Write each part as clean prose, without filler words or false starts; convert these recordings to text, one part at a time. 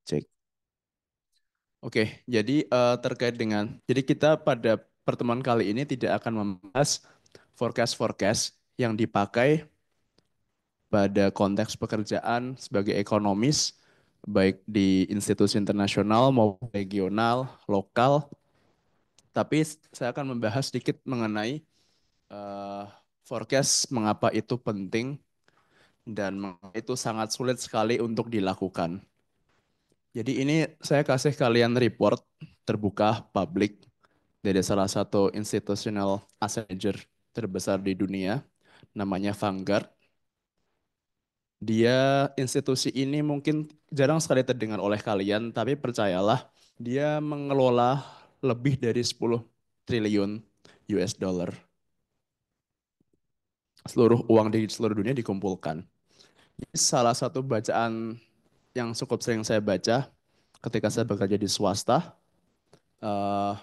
Cek. Oke, jadi terkait dengan, jadi kita pada pertemuan kali ini tidak akan membahas forecast-forecast yang dipakai pada konteks pekerjaan sebagai ekonomis, baik di institusi internasional maupun regional, lokal. Tapi saya akan membahas sedikit mengenai eh, forecast, mengapa itu penting dan mengapa itu sangat sulit sekali untuk dilakukan. Jadi ini saya kasih kalian report terbuka publik dari salah satu institutional asset manager terbesar di dunia, namanya Vanguard. Dia institusi ini mungkin jarang sekali terdengar oleh kalian, tapi percayalah, dia mengelola lebih dari 10 triliun US dollar. Seluruh uang di seluruh dunia dikumpulkan. Ini salah satu bacaan yang cukup sering saya baca ketika saya bekerja di swasta. Eh,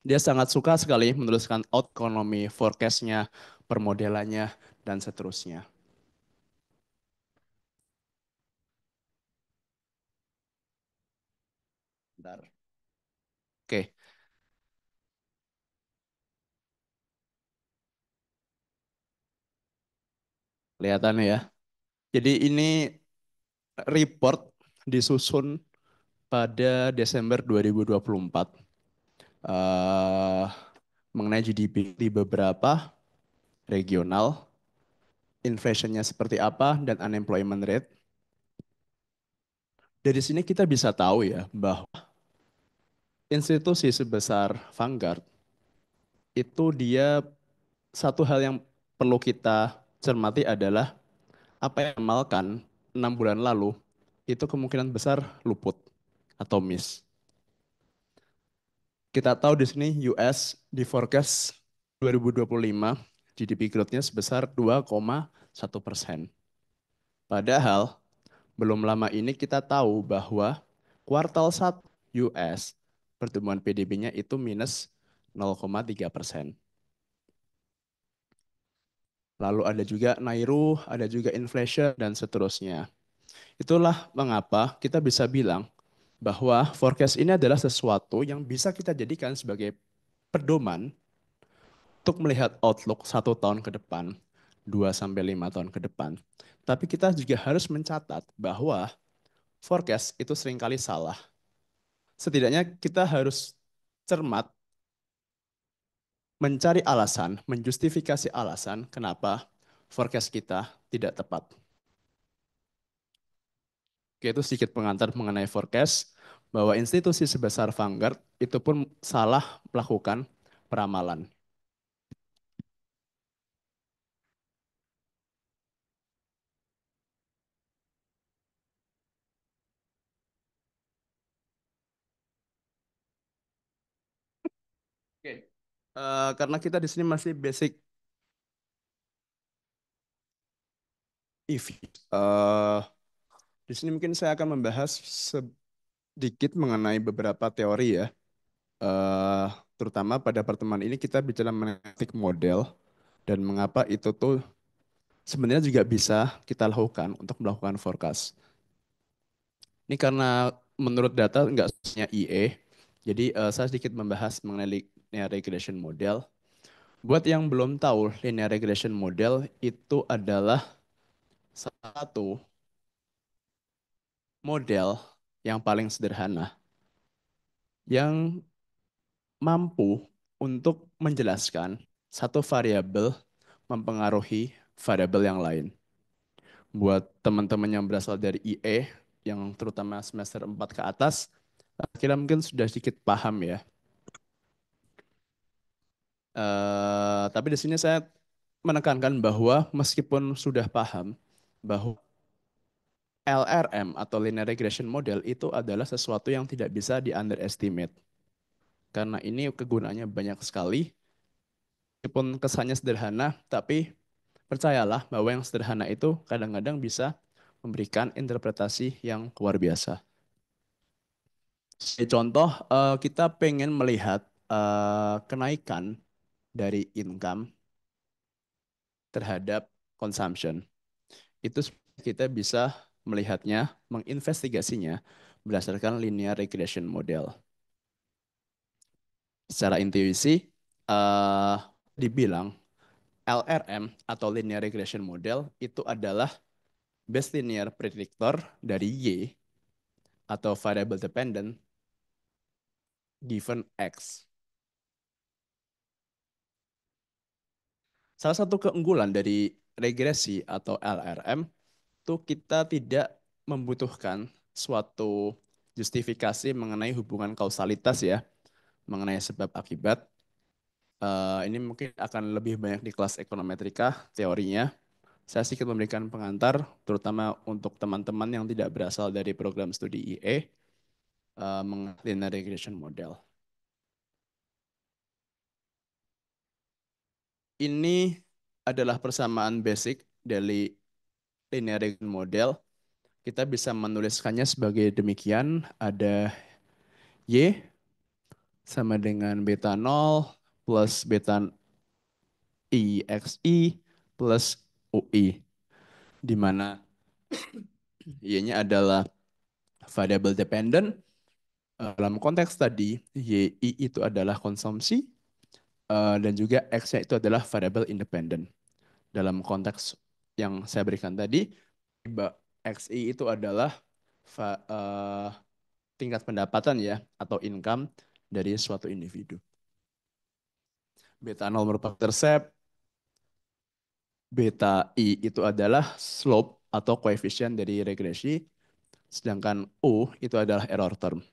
Dia sangat suka sekali menuliskan out economy forecast-nya, permodelannya, dan seterusnya. Bentar. Oke, kelihatan ya. Jadi ini report disusun pada Desember 2024 eh, mengenai GDP di beberapa regional, inflation-nya seperti apa, dan unemployment rate. Dari sini kita bisa tahu ya bahwa institusi sebesar Vanguard itu dia satu hal yang perlu kita cermati adalah apa yang diamalkan 6 bulan lalu itu kemungkinan besar luput atau miss. Kita tahu di sini US di forecast 2025 GDP growth-nya sebesar 2,1%. Padahal belum lama ini kita tahu bahwa kuartal 1 US pertumbuhan PDB-nya itu minus 0,3%. Lalu ada juga Nairu, ada juga inflation, dan seterusnya. Itulah mengapa kita bisa bilang bahwa forecast ini adalah sesuatu yang bisa kita jadikan sebagai pedoman untuk melihat outlook 1 tahun ke depan, 2 sampai 5 tahun ke depan. Tapi kita juga harus mencatat bahwa forecast itu seringkali salah. Setidaknya kita harus cermat mencari alasan, menjustifikasi alasan kenapa forecast kita tidak tepat. Oke, itu sedikit pengantar mengenai forecast, bahwa institusi sebesar Vanguard itu pun salah melakukan peramalan. Oke. Karena kita di sini masih basic EV. Eh, di sini mungkin saya akan membahas sedikit mengenai beberapa teori ya. Eh, Terutama pada pertemuan ini kita bicara mengenai model dan mengapa itu tuh sebenarnya juga bisa kita lakukan untuk melakukan forecast. Ini karena menurut data nggak semuanya IE, jadi saya sedikit membahas mengenai linear regression model. Buat yang belum tahu, linear regression model itu adalah satu model yang paling sederhana yang mampu untuk menjelaskan satu variabel mempengaruhi variabel yang lain. Buat teman-teman yang berasal dari IE, yang terutama semester 4 ke atas, kira mungkin sudah sedikit paham ya. Tapi di sini saya menekankan bahwa meskipun sudah paham bahwa LRM atau linear regression model itu adalah sesuatu yang tidak bisa di underestimate. Karena ini kegunaannya banyak sekali. Meskipun kesannya sederhana, tapi percayalah bahwa yang sederhana itu kadang-kadang bisa memberikan interpretasi yang luar biasa. Sebagai contoh, kita pengen melihat kenaikan dari income terhadap consumption. Itu kita bisa melihatnya, menginvestigasinya berdasarkan linear regression model. Secara intuisi, eh, dibilang LRM atau linear regression model itu adalah best linear predictor dari Y atau variable dependent given X. Salah satu keunggulan dari regresi atau LRM itu kita tidak membutuhkan suatu justifikasi mengenai hubungan kausalitas ya, mengenai sebab akibat. Ini mungkin akan lebih banyak di kelas ekonometrika teorinya. Saya sedikit memberikan pengantar, terutama untuk teman-teman yang tidak berasal dari program studi IE, mengenai linear regression model. Ini adalah persamaan basic dari linear regression model. Kita bisa menuliskannya sebagai demikian, ada Y sama dengan beta nol plus beta IXI plus UI, di mana Y-nya adalah variable dependent. Dalam konteks tadi, YI itu adalah konsumsi, dan juga X-nya itu adalah variable independent. Dalam konteks yang saya berikan tadi, XI itu adalah tingkat pendapatan ya, atau income dari suatu individu. Beta 0 merupakan intercept, beta I itu adalah slope atau koefisien dari regresi, sedangkan U itu adalah error term.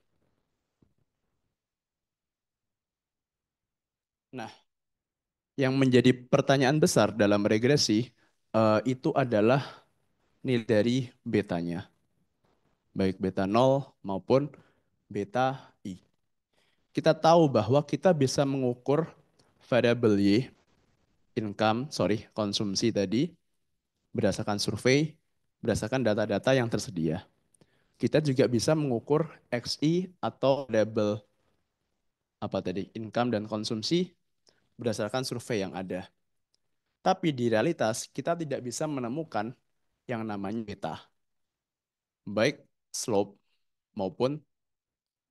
Nah, yang menjadi pertanyaan besar dalam regresi itu adalah nilai dari betanya, baik beta nol maupun beta I. Kita tahu bahwa kita bisa mengukur variable Y, konsumsi tadi, berdasarkan survei, berdasarkan data-data yang tersedia. Kita juga bisa mengukur XI atau variable apa tadi, income dan konsumsi berdasarkan survei yang ada. Tapi di realitas kita tidak bisa menemukan yang namanya beta, baik slope maupun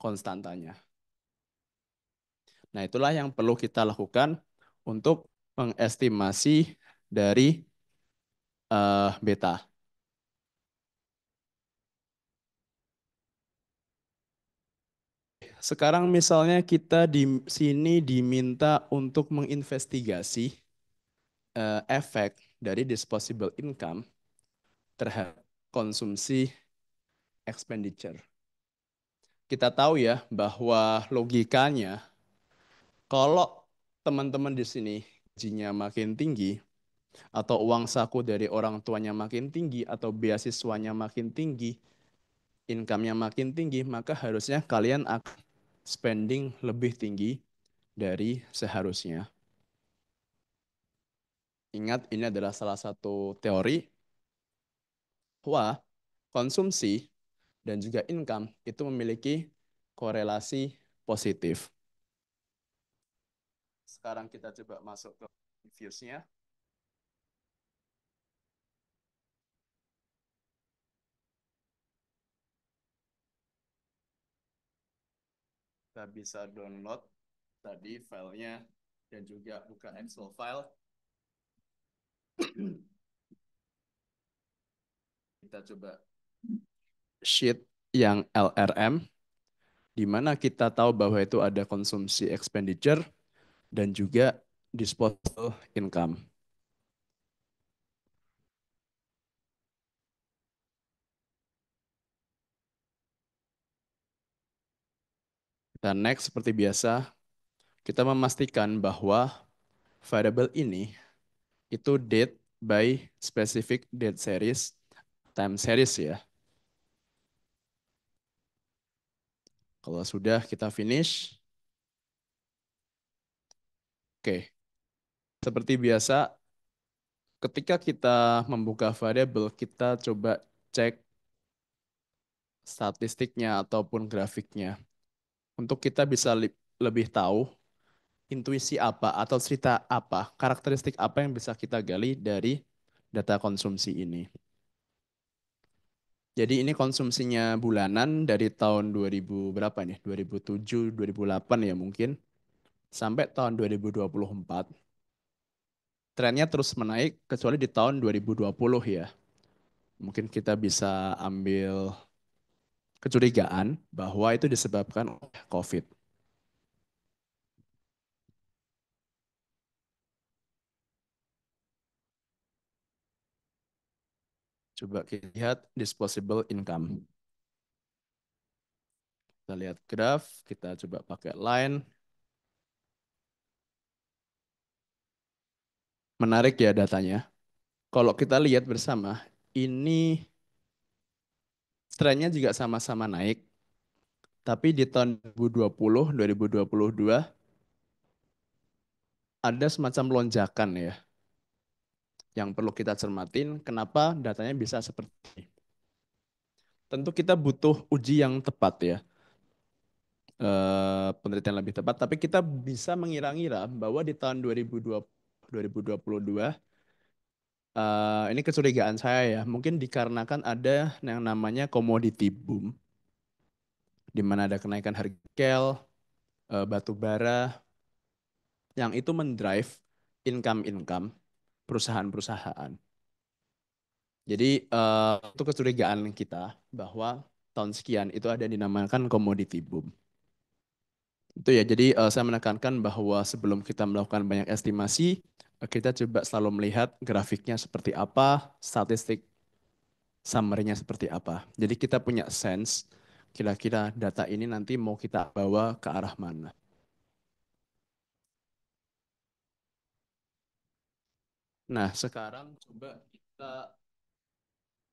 konstantanya. Nah, itulah yang perlu kita lakukan untuk mengestimasi dari beta. Sekarang misalnya kita di sini diminta untuk menginvestigasi efek dari disposable income terhadap konsumsi expenditure. Kita tahu ya bahwa logikanya kalau teman-teman di sini gajinya makin tinggi atau uang saku dari orang tuanya makin tinggi atau beasiswanya makin tinggi, income-nya makin tinggi, maka harusnya kalian akan spending lebih tinggi dari seharusnya. Ingat, ini adalah salah satu teori bahwa konsumsi dan juga income itu memiliki korelasi positif. Sekarang kita coba masuk ke views-nya. Kita bisa download tadi filenya dan juga buka Excel file. Kita coba sheet yang LRM, di mana kita tahu bahwa itu ada konsumsi expenditure dan juga disposable income. Dan next, seperti biasa, kita memastikan bahwa variable ini itu date by specific date series, time series ya. Kalau sudah kita finish, oke. Seperti biasa, ketika kita membuka variable, kita coba cek statistiknya ataupun grafiknya. Untuk kita bisa lebih tahu intuisi apa atau cerita apa, karakteristik apa yang bisa kita gali dari data konsumsi ini. Jadi ini konsumsinya bulanan dari tahun 2000 berapa nih? 2007, 2008 ya mungkin sampai tahun 2024. Trennya terus menaik kecuali di tahun 2020 ya. Mungkin kita bisa ambil kecurigaan bahwa itu disebabkan oleh COVID. Coba kita lihat disposable income. Kita lihat graf, kita coba pakai line. Menarik ya datanya. Kalau kita lihat bersama, ini trennya juga sama-sama naik. Tapi di tahun 2020, 2022 ada semacam lonjakan ya yang perlu kita cermatin. Kenapa datanya bisa seperti ini? Tentu kita butuh uji yang tepat ya, penelitian lebih tepat. Tapi kita bisa mengira-ngira bahwa di tahun 2022 ini kecurigaan saya ya, mungkin dikarenakan ada yang namanya commodity boom, di mana ada kenaikan harga nikel, batu bara, yang itu mendrive income-income perusahaan-perusahaan. Jadi itu kecurigaan kita bahwa tahun sekian itu ada yang dinamakan commodity boom. Itu ya, jadi saya menekankan bahwa sebelum kita melakukan banyak estimasi, kita coba selalu melihat grafiknya seperti apa, statistik summary-nya seperti apa. Jadi kita punya sense kira-kira data ini nanti mau kita bawa ke arah mana. Nah, sekarang coba kita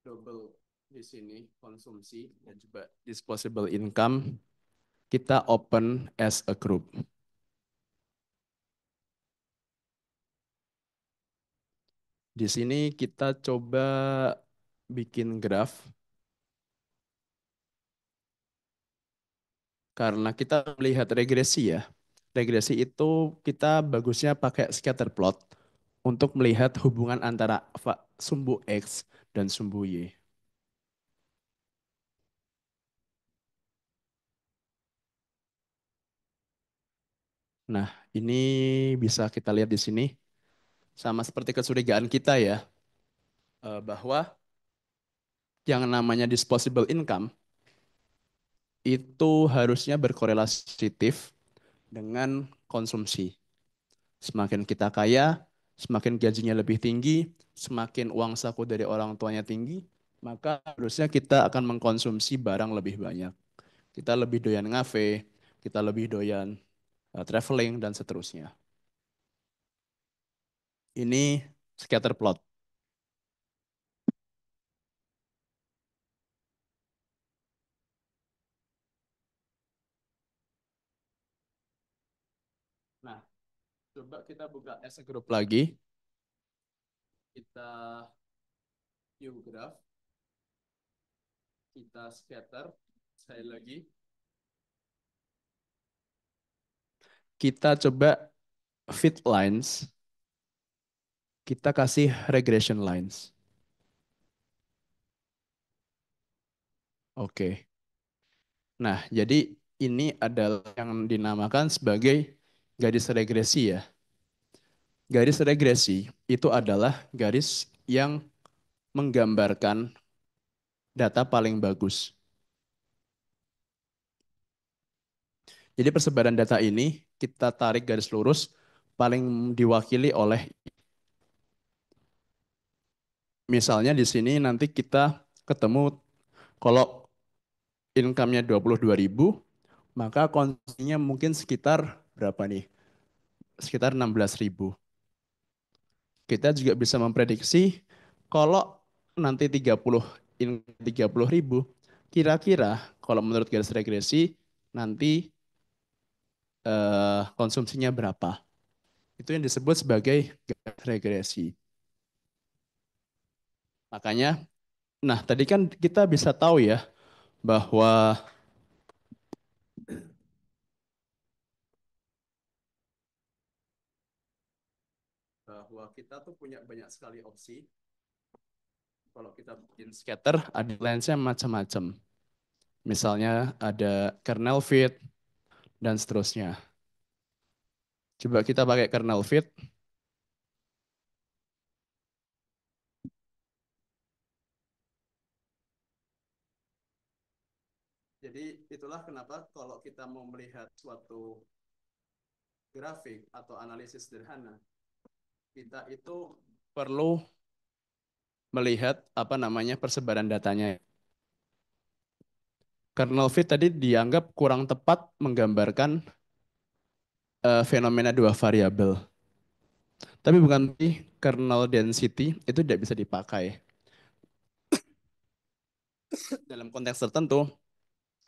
double di sini konsumsi dan coba disposable income kita open as a group. Di sini kita coba bikin graf karena kita melihat regresi ya. Regresi itu kita bagusnya pakai scatter plot untuk melihat hubungan antara sumbu X dan sumbu Y. Nah, ini bisa kita lihat di sini sama seperti kecurigaan kita ya, bahwa yang namanya disposable income itu harusnya berkorelatif dengan konsumsi. Semakin kita kaya, semakin gajinya lebih tinggi, semakin uang saku dari orang tuanya tinggi, maka harusnya kita akan mengkonsumsi barang lebih banyak. Kita lebih doyan ngafe, kita lebih doyan traveling, dan seterusnya. Ini scatter plot. Nah, coba kita buka as a group lagi. Kita view graph, kita scatter. Sekali lagi, kita coba fit lines, kita kasih regression lines. Oke. Nah, jadi ini adalah yang dinamakan sebagai garis regresi ya. Garis regresi itu adalah garis yang menggambarkan data paling bagus. Jadi persebaran data ini kita tarik garis lurus paling diwakili oleh, misalnya di sini nanti kita ketemu kalau income-nya 22.000, maka konsumsinya mungkin sekitar berapa nih? Sekitar 16.000. Kita juga bisa memprediksi kalau nanti 30.000, kira-kira kalau menurut garis regresi nanti konsumsinya berapa. Itu yang disebut sebagai garis regresi. Makanya, nah tadi kan kita bisa tahu ya bahwa kita tuh punya banyak sekali opsi Kalau kita bikin scatter, ada lensnya macam-macam. Misalnya ada kernel fit dan seterusnya. Coba kita pakai kernel fit. Jadi itulah kenapa kalau kita mau melihat suatu grafik atau analisis sederhana, kita itu perlu melihat apa namanya persebaran datanya. Kernel fit tadi dianggap kurang tepat menggambarkan fenomena dua variabel. Tapi bukan berarti kernel density itu tidak bisa dipakai. Dalam konteks tertentu,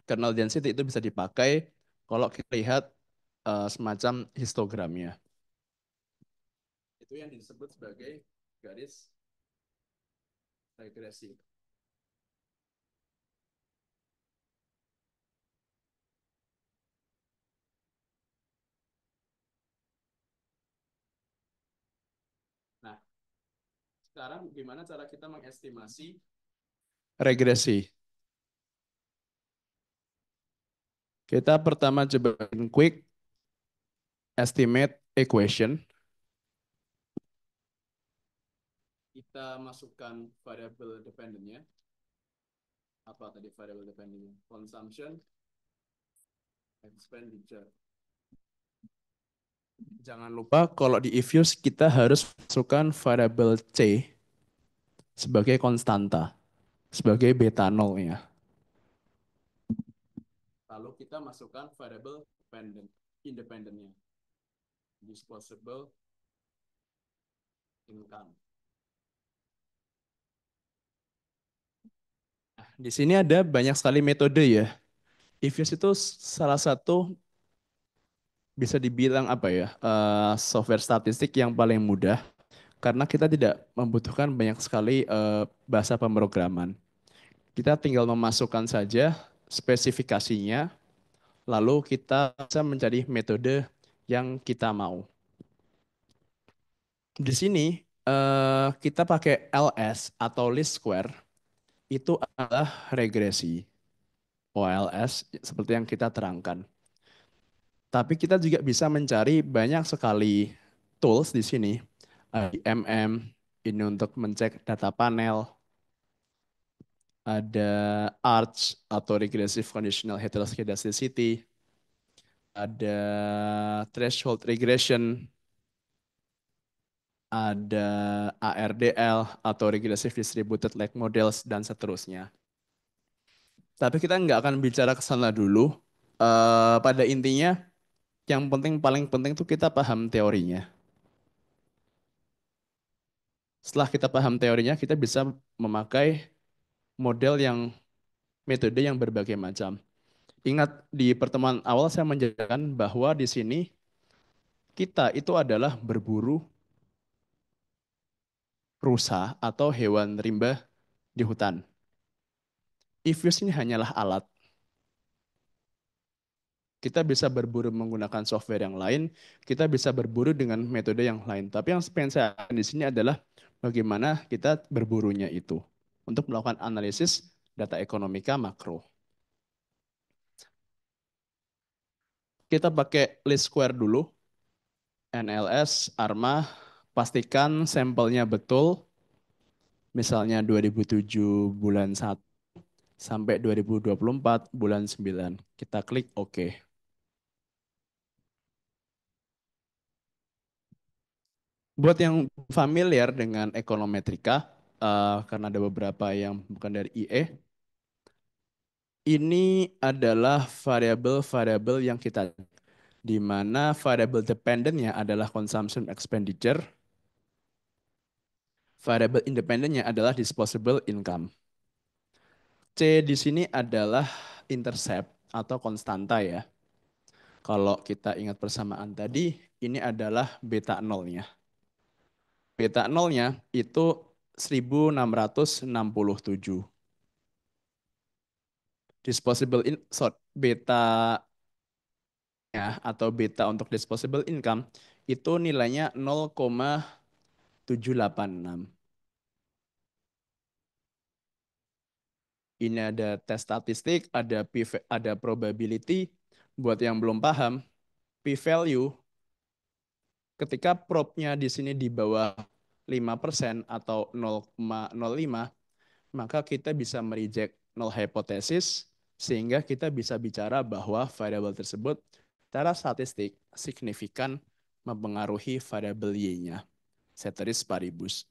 kernel density itu bisa dipakai kalau kita lihat semacam histogramnya. Itu yang disebut sebagai garis regresi. Nah, sekarang gimana cara kita mengestimasi regresi? Kita pertama coba quick estimate equation. Kita masukkan variable dependentnya. Apa tadi variable dependentnya? Consumption, expenditure. Jangan lupa kalau di Ifuse kita harus masukkan variable C sebagai konstanta, sebagai beta nolnya. Lalu kita masukkan variable independentnya, disposable income. Di sini ada banyak sekali metode ya. Ifuse itu salah satu bisa dibilang apa ya, software statistik yang paling mudah karena kita tidak membutuhkan banyak sekali bahasa pemrograman. Kita tinggal memasukkan saja spesifikasinya, lalu kita bisa mencari metode yang kita mau. Di sini kita pakai LS atau least square, itu adalah regresi. OLS seperti yang kita terangkan. Tapi kita juga bisa mencari banyak sekali tools di sini. Ada IMM, ini untuk mencek data panel. Ada ARCH atau Regressive Conditional Heteroscedasticity. Ada Threshold Regression. Ada ARDL atau Regressive Distributed Lag Models, dan seterusnya. Tapi kita nggak akan bicara ke sana dulu. Pada intinya, yang paling penting tuh kita paham teorinya. Setelah kita paham teorinya, kita bisa memakai model yang metode yang berbagai macam. Ingat di pertemuan awal saya menjelaskan bahwa di sini kita itu adalah berburu rusa atau hewan rimba di hutan. Ifuse ini hanyalah alat. Kita bisa berburu menggunakan software yang lain, kita bisa berburu dengan metode yang lain. Tapi yang pengen saya di sini adalah bagaimana kita berburunya itu untuk melakukan analisis data ekonomika makro. Kita pakai least square dulu, NLS, ARMA, pastikan sampelnya betul, misalnya 2007 bulan 1 sampai 2024 bulan 9. Kita klik OK. Buat yang familiar dengan ekonometrika, karena ada beberapa yang bukan dari IE, ini adalah variabel-variabel yang kita, di mana variabel dependentnya adalah consumption expenditure, variabel independennya adalah disposable income. C di sini adalah intercept atau konstanta ya. Kalau kita ingat persamaan tadi, ini adalah beta nolnya. Beta nolnya itu 1667. Disposable beta atau beta untuk disposable income itu nilainya 0,786. Ini ada tes statistik, ada probability. Buat yang belum paham, p-value ketika probnya di sini di bawah 5% atau 0,05, maka kita bisa mereject null hypothesis sehingga kita bisa bicara bahwa variabel tersebut secara statistik signifikan mempengaruhi variabel y-nya, ceteris paribus.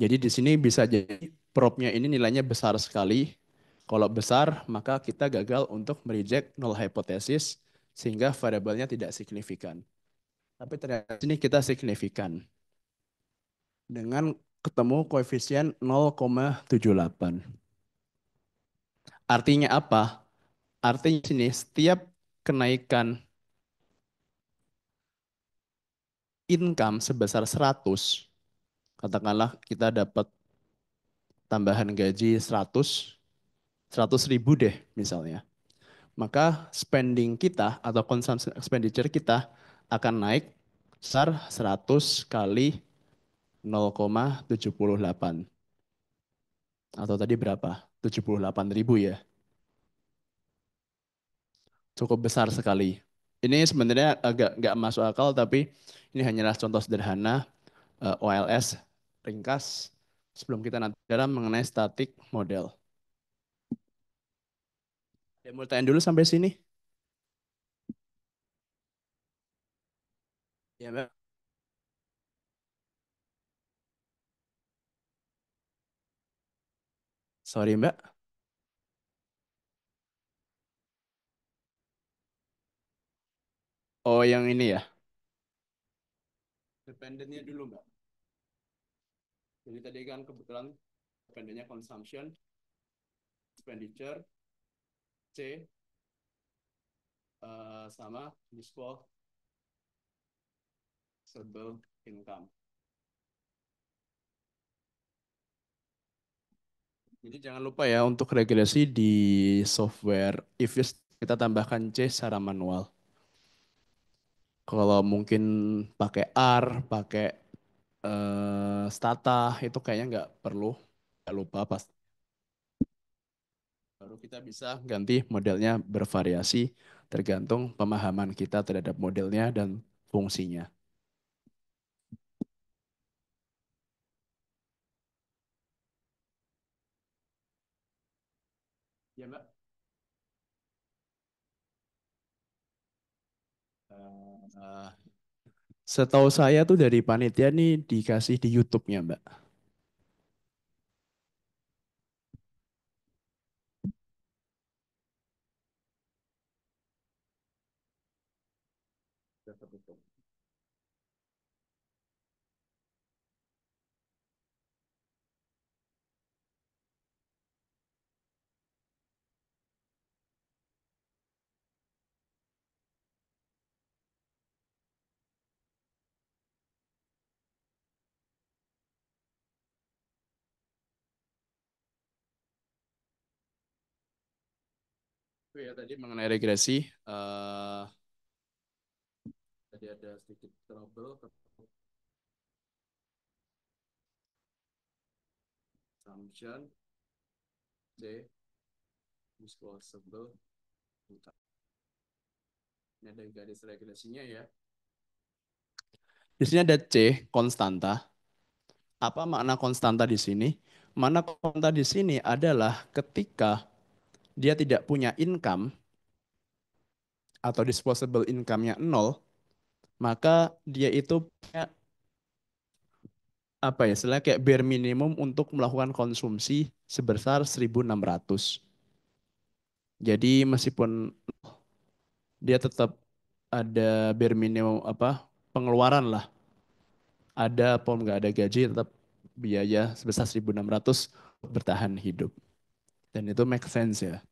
Jadi di sini bisa jadi probnya ini nilainya besar sekali. Kalau besar, maka kita gagal untuk mereject null hypothesis sehingga variabelnya tidak signifikan. Tapi ternyata di sini kita signifikan dengan ketemu koefisien 0,78. Artinya apa? Artinya sini setiap kenaikan income sebesar 100, katakanlah kita dapat tambahan gaji 100 ribu deh misalnya. Maka spending kita atau consumption expenditure kita akan naik besar 100 kali 0,78. Atau tadi berapa? 78 ribu ya. Cukup besar sekali. Ini sebenarnya agak nggak masuk akal, tapi ini hanyalah contoh sederhana OLS ringkas sebelum kita nanti dalam mengenai static model. Ya, mau tanya dulu sampai sini? Ya, Mbak. Sorry, Mbak. Oh, yang ini ya. Dependennya dulu, Mbak. Jadi tadi kan kebetulan dependennya consumption, expenditure, C, sama disposable income. Jadi jangan lupa ya untuk regresi di software IFIS kita tambahkan C secara manual. Kalau mungkin pakai R, pakai Stata itu kayaknya nggak perlu, nggak lupa pas. Baru kita bisa ganti modelnya bervariasi tergantung pemahaman kita terhadap modelnya dan fungsinya. Ya Mbak. Eh, Setahu saya tuh dari panitia nih dikasih di YouTube-nya Mbak. Itu ya tadi mengenai regresi, eh tadi ada sedikit trouble assumption C disposable income. Ini ada garis regresinya ya. Di sini ada C konstanta. Apa makna konstanta di sini? Makna konstanta di sini adalah ketika dia tidak punya income atau disposable income-nya nol, maka dia itu punya apa ya, istilahnya kayak bare minimum untuk melakukan konsumsi sebesar 1.600. Jadi meskipun dia tetap ada bare minimum apa pengeluaran lah, ada atau nggak ada gaji tetap biaya sebesar 1.600 untuk bertahan hidup. Dan itu make sense ya.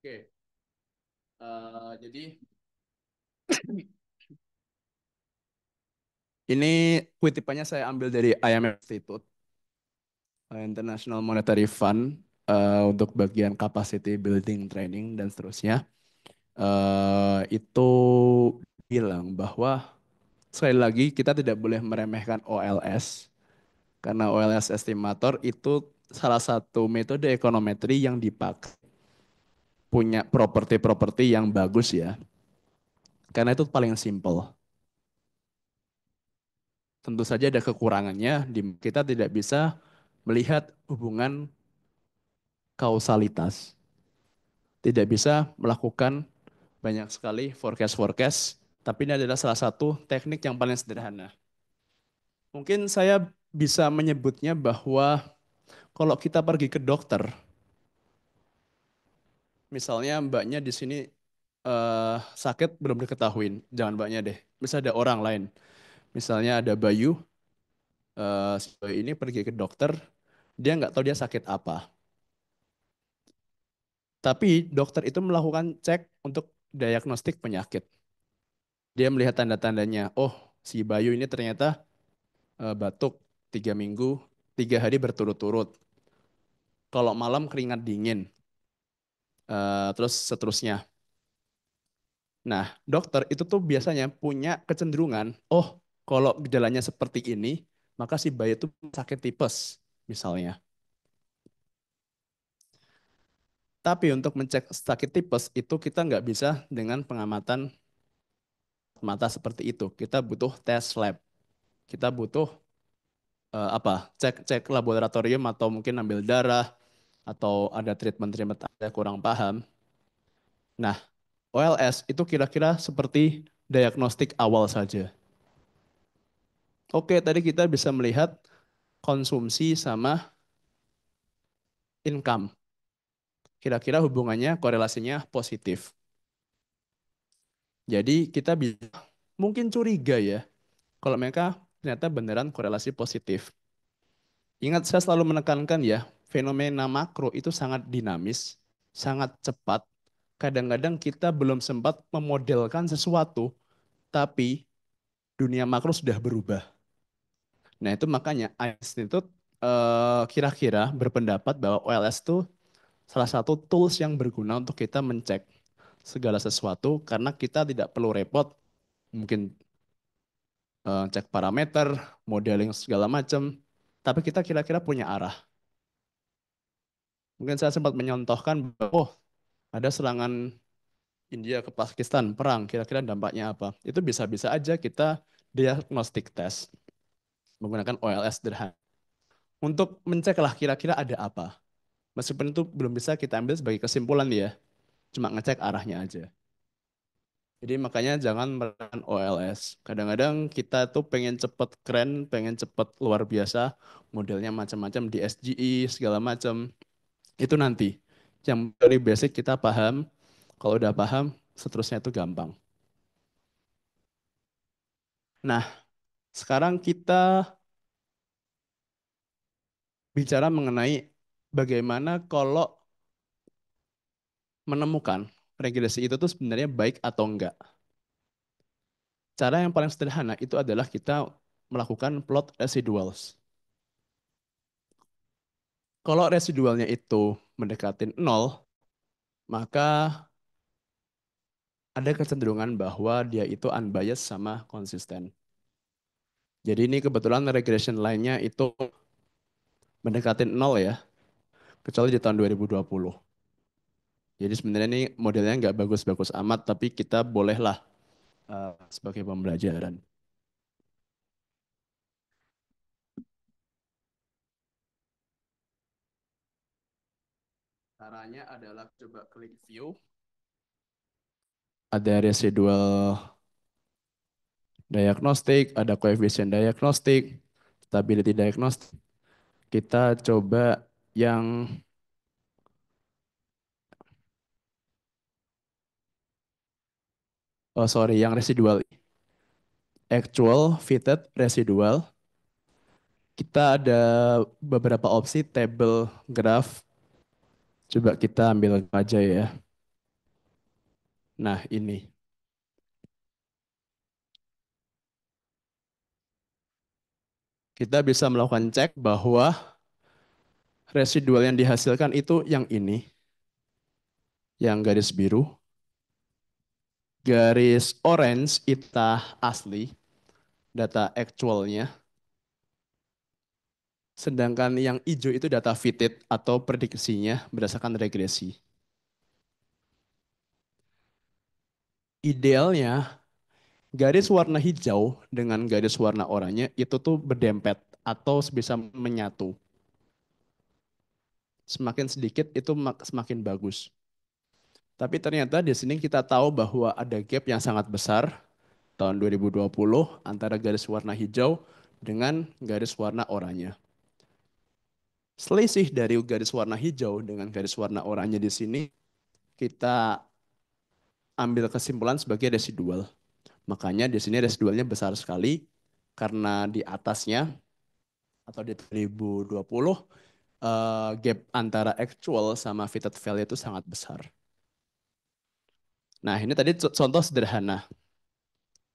Oke, jadi ini kutipannya saya ambil dari IMF Institute, International Monetary Fund, untuk bagian capacity building training dan seterusnya. Itu bilang bahwa sekali lagi kita tidak boleh meremehkan OLS karena OLS estimator itu salah satu metode ekonometri yang dipakai punya properti-properti yang bagus ya. Karena itu paling simple. Tentu saja ada kekurangannya, kita tidak bisa melihat hubungan kausalitas. Tidak bisa melakukan banyak sekali forecast-forecast, tapi ini adalah salah satu teknik yang paling sederhana. Mungkin saya bisa menyebutnya bahwa kalau kita pergi ke dokter, misalnya mbaknya di sini sakit belum diketahuin, jangan mbaknya deh. Misalnya ada orang lain, misalnya ada Bayu, si Bayu ini pergi ke dokter, dia nggak tahu dia sakit apa. Tapi dokter itu melakukan cek untuk diagnostik penyakit. Dia melihat tanda-tandanya, oh si Bayu ini ternyata batuk 3 minggu, 3 hari berturut-turut. Kalau malam keringat dingin, terus seterusnya. Nah, dokter itu tuh biasanya punya kecenderungan, oh kalau gejalanya seperti ini, maka si bayi itu sakit tipes, misalnya. Tapi untuk mencek sakit tipes itu kita nggak bisa dengan pengamatan mata seperti itu. Kita butuh tes lab. Kita butuh apa? Cek laboratorium atau mungkin ambil darah atau ada treatment-treatment ada kurang paham. Nah, OLS itu kira-kira seperti diagnostik awal saja. Oke, tadi kita bisa melihat konsumsi sama income. Kira-kira hubungannya, korelasinya positif. Jadi kita bisa mungkin curiga ya, kalau mereka ternyata beneran korelasi positif. Ingat saya selalu menekankan ya, fenomena makro itu sangat dinamis, sangat cepat. Kadang-kadang kita belum sempat memodelkan sesuatu, tapi dunia makro sudah berubah. Nah itu makanya Einstein itu kira-kira berpendapat bahwa OLS itu salah satu tools yang berguna untuk kita mencek segala sesuatu karena kita tidak perlu repot mungkin cek parameter, modeling segala macam, tapi kita kira-kira punya arah. Mungkin saya sempat menyontohkan bahwa oh, ada serangan India ke Pakistan, perang, kira-kira dampaknya apa. Itu bisa-bisa aja kita diagnostik test menggunakan OLS sederhana. Untuk menceklah kira-kira ada apa. Meskipun itu belum bisa kita ambil sebagai kesimpulan ya, cuma ngecek arahnya aja. Jadi makanya jangan meragukan OLS. Kadang-kadang kita tuh pengen cepet keren, pengen cepet luar biasa, modelnya macam-macam di SGE segala macam. Itu nanti. Yang dari basic kita paham, kalau udah paham, seterusnya itu gampang. Nah, sekarang kita bicara mengenai bagaimana kalau menemukan regresi itu tuh sebenarnya baik atau enggak. Cara yang paling sederhana itu adalah kita melakukan plot residuals. Kalau residualnya itu mendekati nol, maka ada kecenderungan bahwa dia itu unbiased sama konsisten. Jadi ini kebetulan regression line-nya itu mendekati nol ya, kecuali di tahun 2020. Jadi sebenarnya ini modelnya nggak bagus-bagus amat, tapi kita bolehlah sebagai pembelajaran. Caranya adalah coba klik view, ada residual diagnostik, ada coefficient diagnostik, stability diagnostik. Kita coba yang, oh sorry, yang residual. Actual, fitted, residual. Kita ada beberapa opsi table, graph. Coba kita ambil aja ya. Nah ini. Kita bisa melakukan cek bahwa residual yang dihasilkan itu yang ini. Yang garis biru. Garis orange itu asli, data actualnya. Sedangkan yang hijau itu data fitted atau prediksinya berdasarkan regresi. Idealnya, garis warna hijau dengan garis warna oranye itu tuh berdempet atau bisa menyatu. Semakin sedikit itu semakin bagus. Tapi ternyata di sini kita tahu bahwa ada gap yang sangat besar tahun 2020 antara garis warna hijau dengan garis warna oranye. Selisih dari garis warna hijau dengan garis warna oranye di sini kita ambil kesimpulan sebagai residual. Makanya di sini residualnya besar sekali karena di atasnya atau di 2020 gap antara actual sama fitted value itu sangat besar. Nah, ini tadi contoh sederhana.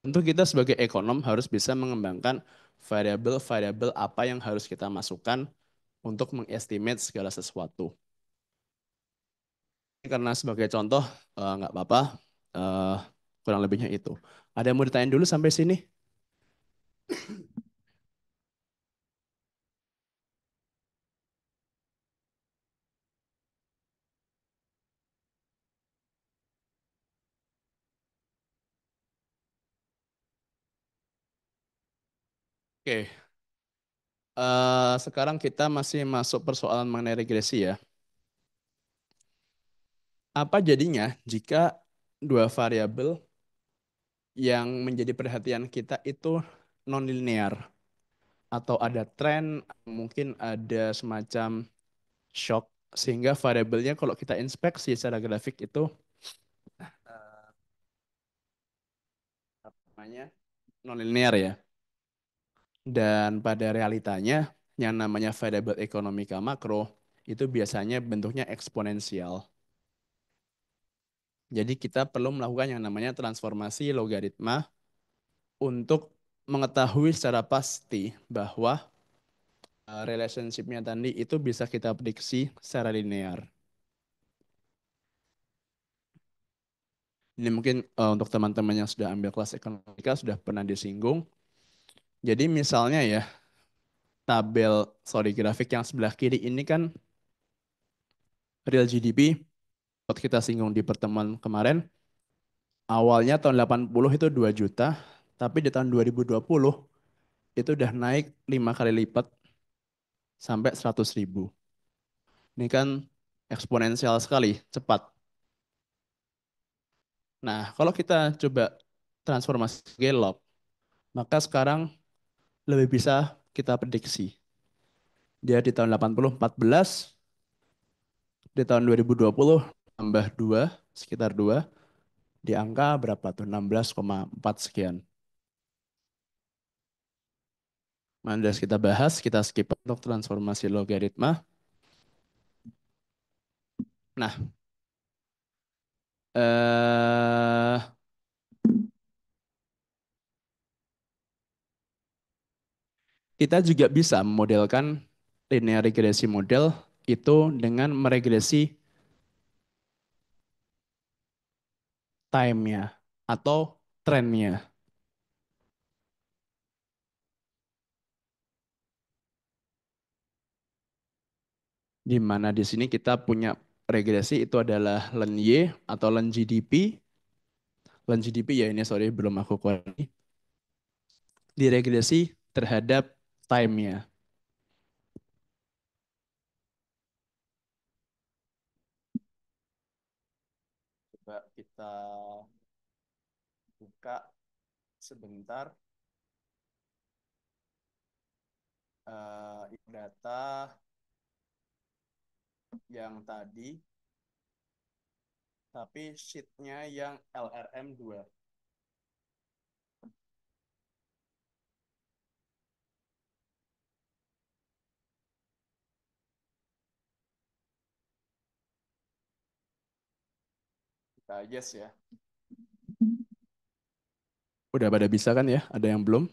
Tentu kita sebagai ekonom harus bisa mengembangkan variabel-variabel apa yang harus kita masukkan untuk mengestimate segala sesuatu. Karena sebagai contoh, nggak apa-apa, eh, kurang lebihnya itu. Ada yang mau ditanyain dulu sampai sini? Oke, sekarang kita masih masuk persoalan mengenai regresi ya. Apa jadinya jika dua variabel yang menjadi perhatian kita itu non-linear? Atau ada tren, mungkin ada semacam shock, sehingga variabelnya kalau kita inspeksi secara grafik itu apa namanya non-linear ya. Dan pada realitanya yang namanya variabel ekonomika makro itu biasanya bentuknya eksponensial. Jadi kita perlu melakukan yang namanya transformasi logaritma untuk mengetahui secara pasti bahwa relationship-nya tadi itu bisa kita prediksi secara linear. Ini mungkin untuk teman-teman yang sudah ambil kelas ekonomika sudah pernah disinggung. Jadi misalnya ya, grafik yang sebelah kiri ini kan real GDP, waktu kita singgung di pertemuan kemarin, awalnya tahun 80 itu 2 juta, tapi di tahun 2020 itu udah naik 5 kali lipat sampai 100 ribu. Ini kan eksponensial sekali, cepat. Nah, kalau kita coba transformasi ke log, maka sekarang lebih bisa kita prediksi. Dia di tahun 80 14, di tahun 2020 tambah 2, sekitar 2, di angka berapa tuh? 16,4 sekian. Mandas kita bahas, kita skip untuk transformasi logaritma. Nah, eh, kita juga bisa memodelkan linear regresi model itu dengan meregresi time-nya atau trennya. Di mana di sini kita punya regresi itu adalah len Y atau len GDP. Len GDP ya ini sorry belum aku koreksi. Diregresi terhadap time-nya. Coba kita buka sebentar data yang tadi, tapi sheet-nya yang LRM2. Kita yes ya. Udah pada bisa kan ya? Ada yang belum?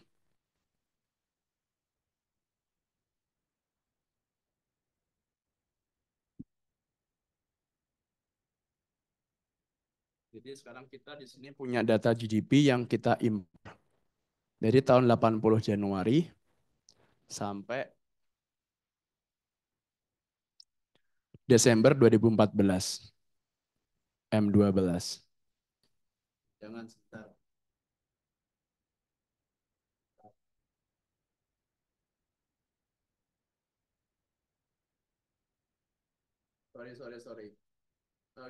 Jadi sekarang kita di sini punya data GDP yang kita import dari tahun 80 Januari sampai Desember 2014, M12. Jangan sebentar. Sorry, sorry, sorry.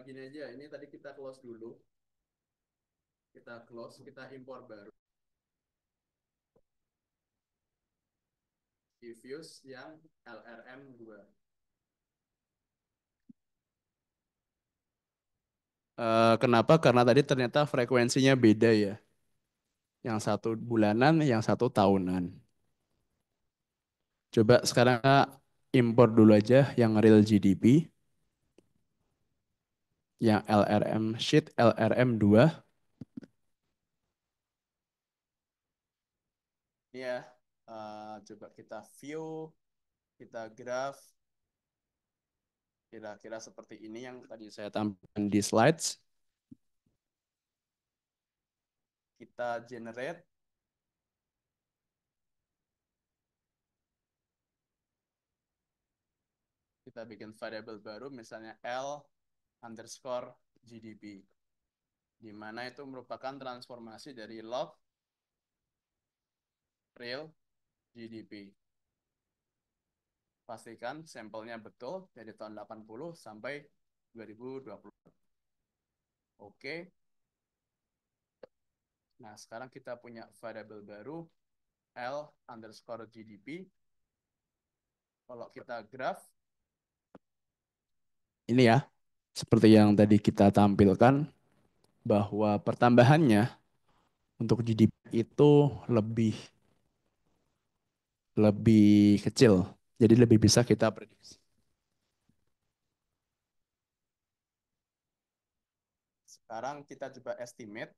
Gini aja, ini tadi kita close dulu. Kita close, kita impor baru. Diffuse yang LRM2. Kenapa? Karena tadi ternyata frekuensinya beda ya. Yang satu bulanan, yang satu tahunan. Coba sekarang impor dulu aja yang real GDP, yang LRM sheet LRM2. Ini ya, coba kita view, kita graph, kira-kira seperti ini yang tadi saya tampilkan di slides. Kita generate, kita bikin variable baru, misalnya L underscore GDP, di mana itu merupakan transformasi dari log real GDP. Pastikan sampelnya betul dari tahun 80 sampai 2020. Oke. Nah, sekarang kita punya variable baru L underscore GDP. Kalau kita graph, ini ya, seperti yang tadi kita tampilkan, bahwa pertambahannya untuk GDP itu lebih lebih kecil. Jadi lebih bisa kita prediksi. Sekarang kita coba estimate.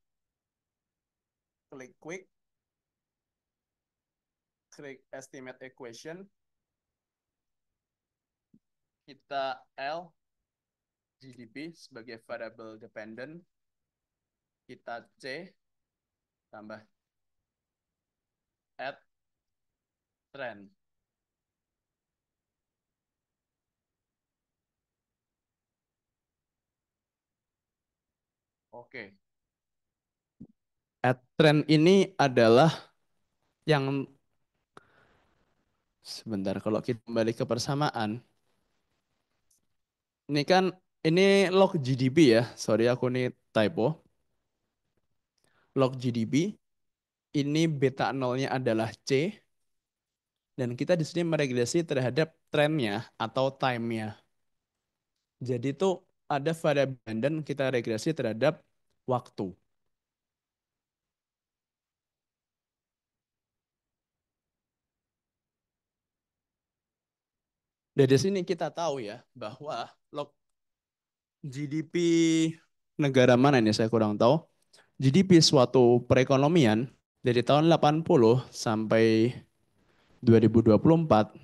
Klik quick, klik estimate equation. Kita L GDP sebagai variable dependent. Kita C tambah add trend. Oke. Add trend ini adalah yang sebentar kalau kita kembali ke persamaan. Ini kan ini log GDP ya. Sorry aku nih typo. Log GDP ini beta nolnya adalah C dan kita di sini meregresi terhadap trennya atau time-nya. Jadi itu ada variabel dan kita regresi terhadap waktu. Dari sini kita tahu ya bahwa log GDP negara mana ini saya kurang tahu. GDP suatu perekonomian dari tahun 80 sampai 2024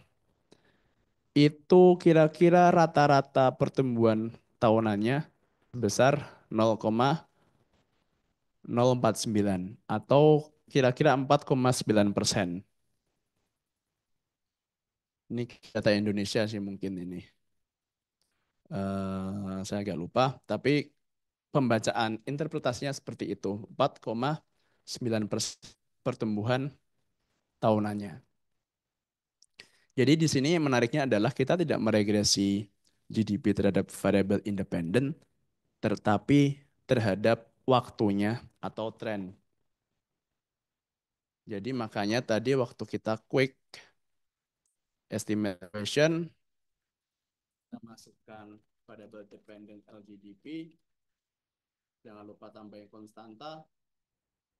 itu kira-kira rata-rata pertumbuhan tahunannya sebesar 0,049 atau kira-kira 4,9%. Ini data Indonesia sih mungkin ini. Saya agak lupa, tapi pembacaan interpretasinya seperti itu. 4,9% pertumbuhan tahunannya. Jadi di sini yang menariknya adalah kita tidak meregresi GDP terhadap variabel independen, tetapi terhadap waktunya atau tren. Jadi makanya tadi waktu kita quick estimation, kita masukkan variabel dependent LGDP, jangan lupa tambahin konstanta,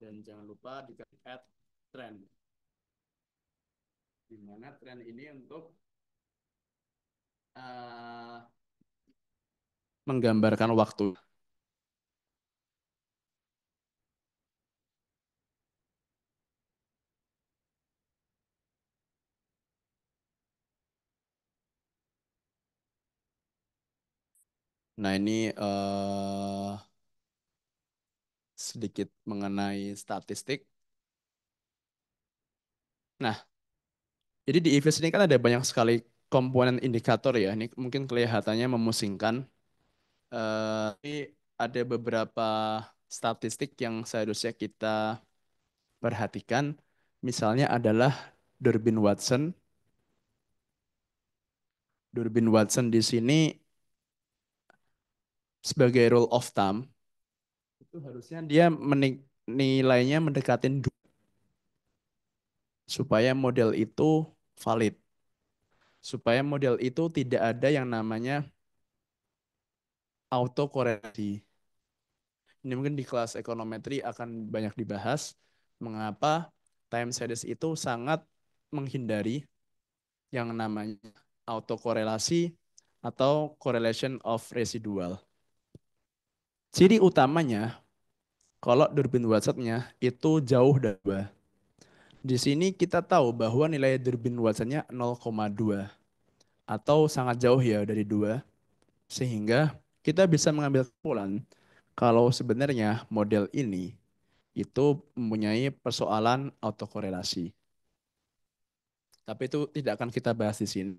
dan jangan lupa di add trend. Di mana tren ini untuk uh, menggambarkan waktu. Nah ini sedikit mengenai statistik. Nah, jadi di EVIS ini kan ada banyak sekali komponen indikator ya. Ini mungkin kelihatannya memusingkan. Tapi ada beberapa statistik yang seharusnya kita perhatikan. Misalnya adalah Durbin Watson. Durbin Watson di sini sebagai rule of thumb itu harusnya dia nilainya mendekatin supaya model itu valid. Supaya model itu tidak ada yang namanya autokorelasi. Ini mungkin di kelas ekonometri akan banyak dibahas mengapa time series itu sangat menghindari yang namanya autokorelasi atau correlation of residual. Ciri utamanya kalau Durbin Watson-nya itu jauh dari 2. Di sini kita tahu bahwa nilai Durbin Watson-nya 0,2 atau sangat jauh ya dari 2, sehingga kita bisa mengambil kesimpulan kalau sebenarnya model ini itu mempunyai persoalan autokorelasi. Tapi itu tidak akan kita bahas di sini.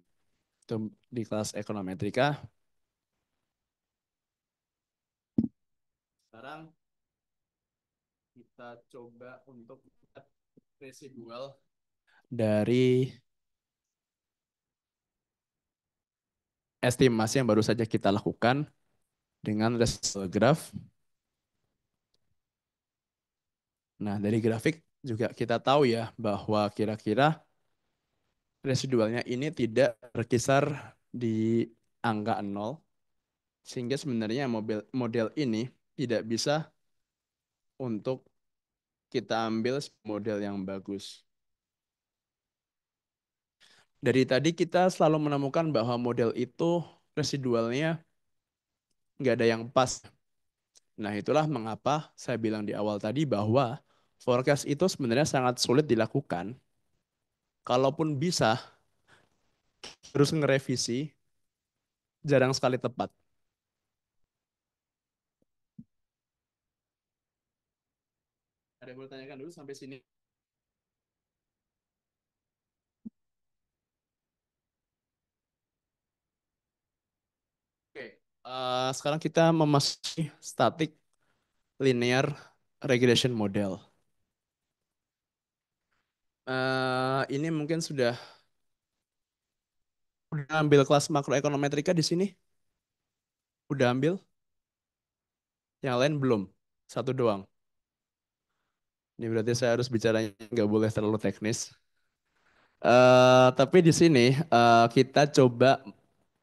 Itu di kelas ekonometrika. Sekarang kita coba untuk lihat residual dari estimasi yang baru saja kita lakukan dengan residual graph. Nah, dari grafik juga kita tahu ya bahwa kira-kira residualnya ini tidak berkisar di angka 0, sehingga sebenarnya model ini tidak bisa untuk kita ambil model yang bagus. Dari tadi kita selalu menemukan bahwa model itu residualnya nggak ada yang pas. Nah, itulah mengapa saya bilang di awal tadi bahwa forecast itu sebenarnya sangat sulit dilakukan. Kalaupun bisa, terus ngerevisi, jarang sekali tepat. Ada yang mau tanyakan dulu sampai sini? Oke, sekarang kita memasuki static linear regression model. Ini mungkin udah ambil kelas makroekonometrika di sini? Udah ambil? Yang lain belum? Satu doang. Ini berarti saya harus bicaranya nggak boleh terlalu teknis. Tapi di sini kita coba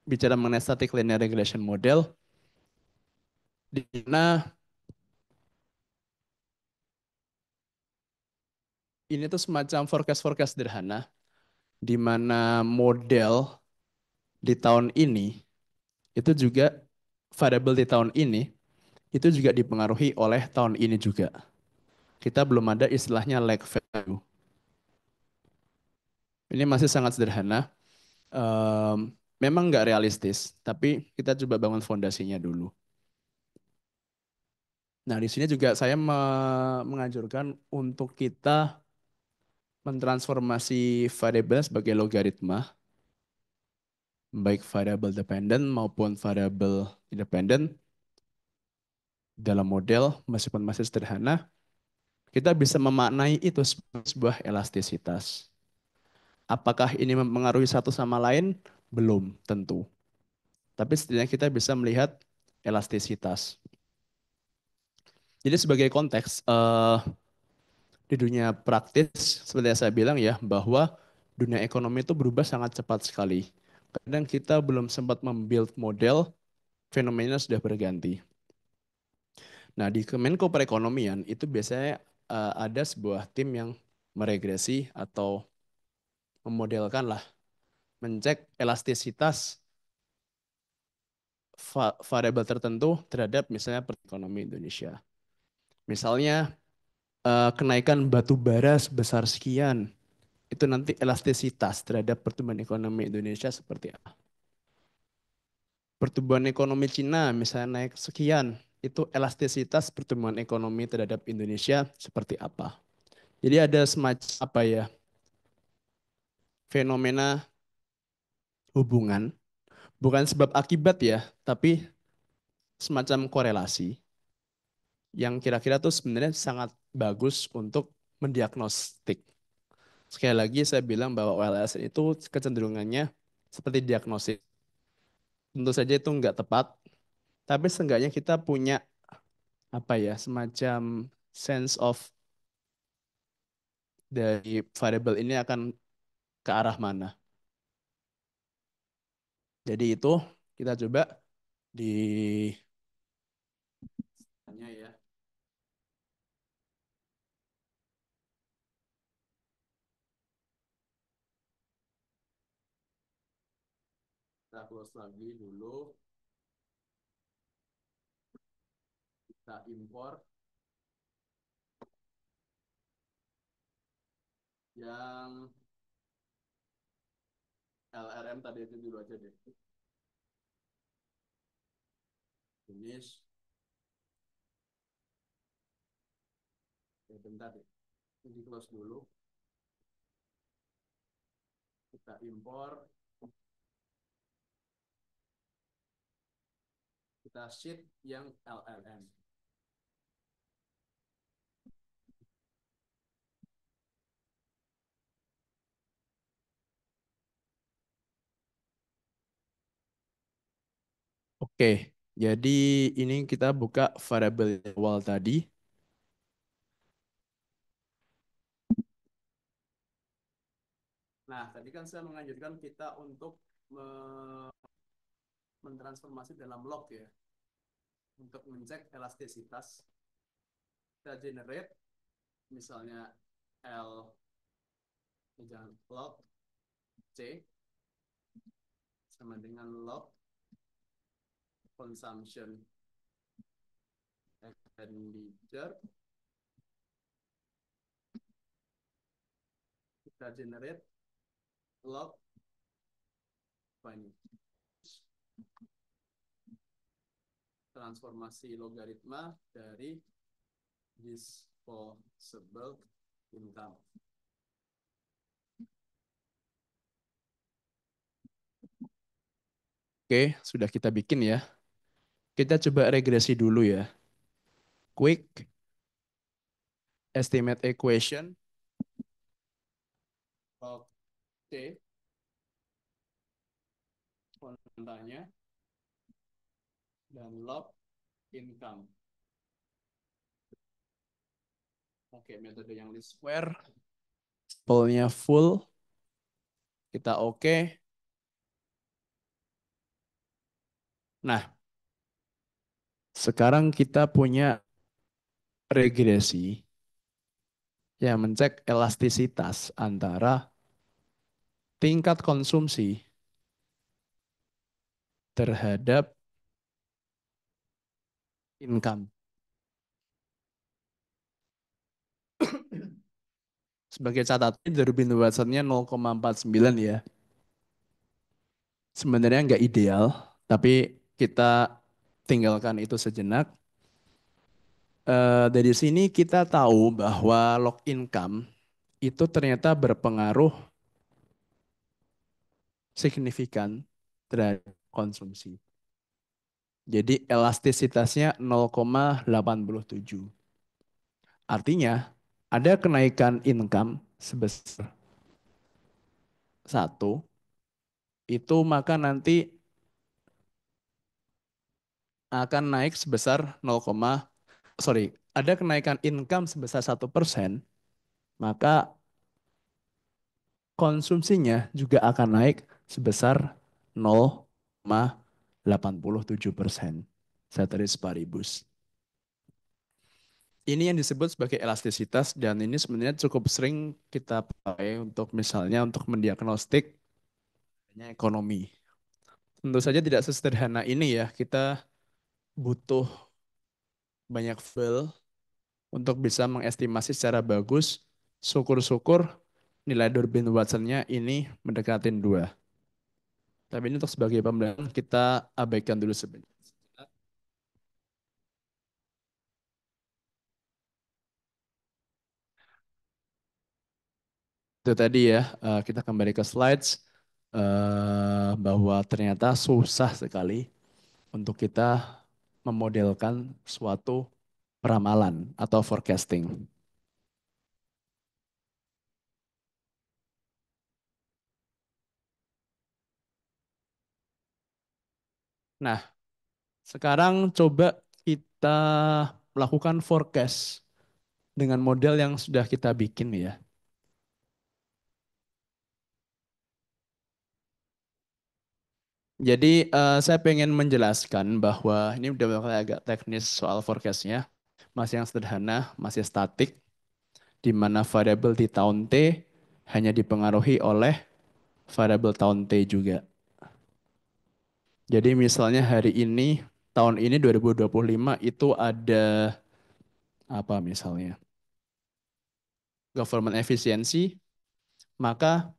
bicara mengenai static linear regression model, di mana ini tuh semacam forecast-forecast sederhana, di mana model di tahun ini itu juga variabel di tahun ini itu juga dipengaruhi oleh tahun ini juga. Kita belum ada istilahnya lag value. Ini masih sangat sederhana. Memang nggak realistis, tapi kita coba bangun fondasinya dulu. Nah, di sini juga saya menganjurkan untuk kita mentransformasi variabel sebagai logaritma, baik variabel dependent maupun variabel independent dalam model, meskipun masih sederhana, kita bisa memaknai itu sebagai sebuah elastisitas. Apakah ini mempengaruhi satu sama lain? Belum tentu. Tapi setidaknya kita bisa melihat elastisitas. Jadi sebagai konteks, di dunia praktis, seperti yang saya bilang ya, bahwa dunia ekonomi itu berubah sangat cepat sekali. Kadang kita belum sempat membuild model, fenomena sudah berganti. Nah, di Kemenko Perekonomian itu biasanya ada sebuah tim yang meregresi atau memodelkan lah, mencek elastisitas variabel tertentu terhadap misalnya perekonomian Indonesia. Misalnya kenaikan batu bara sebesar sekian, itu nanti elastisitas terhadap pertumbuhan ekonomi Indonesia seperti apa. Pertumbuhan ekonomi Cina misalnya naik sekian, itu elastisitas pertumbuhan ekonomi terhadap Indonesia seperti apa. Jadi ada semacam apa ya, fenomena hubungan, bukan sebab akibat ya, tapi semacam korelasi yang kira-kira tuh sebenarnya sangat bagus untuk mendiagnostik. Sekali lagi saya bilang bahwa OLS itu kecenderungannya seperti diagnosis. Tentu saja itu nggak tepat, tapi seenggaknya kita punya apa ya, semacam sense of dari variabel ini akan ke arah mana. Jadi itu kita coba di ya. Kita close lagi dulu, kita impor yang LRM tadi itu dulu aja deh. Finish. Ya, bentar deh. Ini close dulu. Kita impor, kita sheet yang LLM. Oke, jadi ini kita buka variabel awal tadi. Nah, tadi kan saya menganjurkan kita untuk mentransformasi dalam log ya, untuk mengecek elastisitas. Kita generate misalnya L, jangan log C sama dengan log consumption expenditure. Kita generate log finance, transformasi logaritma dari disposable income. Oke, sudah kita bikin ya. Kita coba regresi dulu ya. Quick estimate equation of C konstantanya dan log income. Oke, metode yang least square. Sampelnya full. Kita oke. Nah, sekarang kita punya regresi yang mencek elastisitas antara tingkat konsumsi terhadap income. Sebagai catatan, Durbin Watsonnya 0,49 ya. Sebenarnya nggak ideal, tapi kita tinggalkan itu sejenak. Dari sini kita tahu bahwa log income itu ternyata berpengaruh signifikan terhadap konsumsi. Jadi elastisitasnya 0,87. Artinya ada kenaikan income sebesar satu, itu maka nanti akan naik sebesar 0, sorry, ada kenaikan income sebesar 1%, maka konsumsinya juga akan naik sebesar 0,87%. Ceteris paribus. Ini yang disebut sebagai elastisitas dan ini sebenarnya cukup sering kita pakai untuk misalnya untuk mendiagnostik ekonomi. Tentu saja tidak sesederhana ini ya. Kita butuh banyak file untuk bisa mengestimasi secara bagus. Syukur-syukur nilai Durbin Watson-nya ini mendekatin 2. Tapi ini untuk sebagai pembelajaran kita abaikan dulu sebentar. Itu tadi ya, kita kembali ke slides, bahwa ternyata susah sekali untuk kita memodelkan suatu peramalan atau forecasting. Nah, sekarang coba kita melakukan forecast dengan model yang sudah kita bikin ya. Jadi saya pengen menjelaskan bahwa ini udah mulai agak teknis soal forecastnya. Masih yang sederhana, masih statik, di mana variabel di tahun T hanya dipengaruhi oleh variabel tahun T juga. Jadi misalnya hari ini, tahun ini 2025 itu ada apa misalnya? Government efisiensi, maka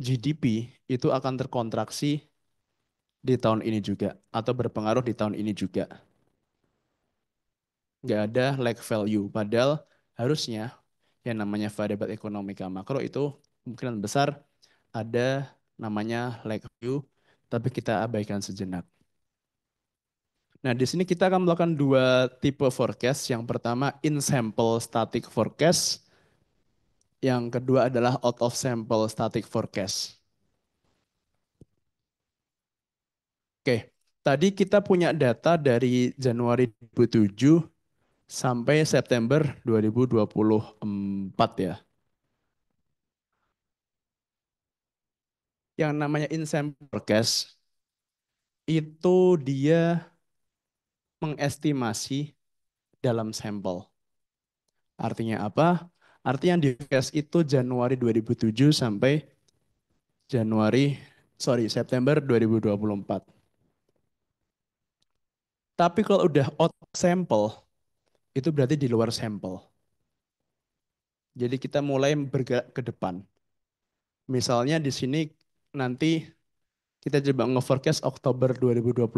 GDP itu akan terkontraksi di tahun ini juga atau berpengaruh di tahun ini juga. Nggak ada lag value. Padahal harusnya yang namanya variabel ekonomika makro itu kemungkinan besar ada namanya lag value, tapi kita abaikan sejenak. Nah, di sini kita akan melakukan dua tipe forecast. Yang pertama in sample static forecast, yang kedua adalah out of sample static forecast. Oke, tadi kita punya data dari Januari 2007 sampai September 2024 ya. Yang namanya in sample forecast itu dia mengestimasi dalam sampel. Artinya apa? Artinya yang di forecast itu Januari 2007 sampai September 2024. Tapi kalau udah out sampel, itu berarti di luar sampel. Jadi kita mulai bergerak ke depan. Misalnya di sini nanti kita coba nge-forecast Oktober 2024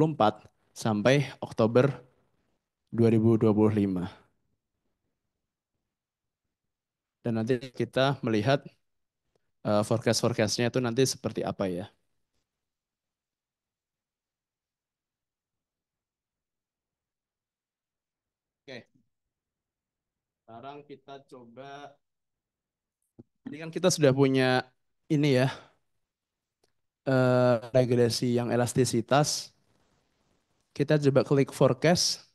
sampai Oktober 2025. Dan nanti kita melihat forecast-forecastnya itu nanti seperti apa ya. Oke, sekarang kita coba. Ini kan kita sudah punya ini ya, regresi yang elastisitas. Kita coba klik forecast,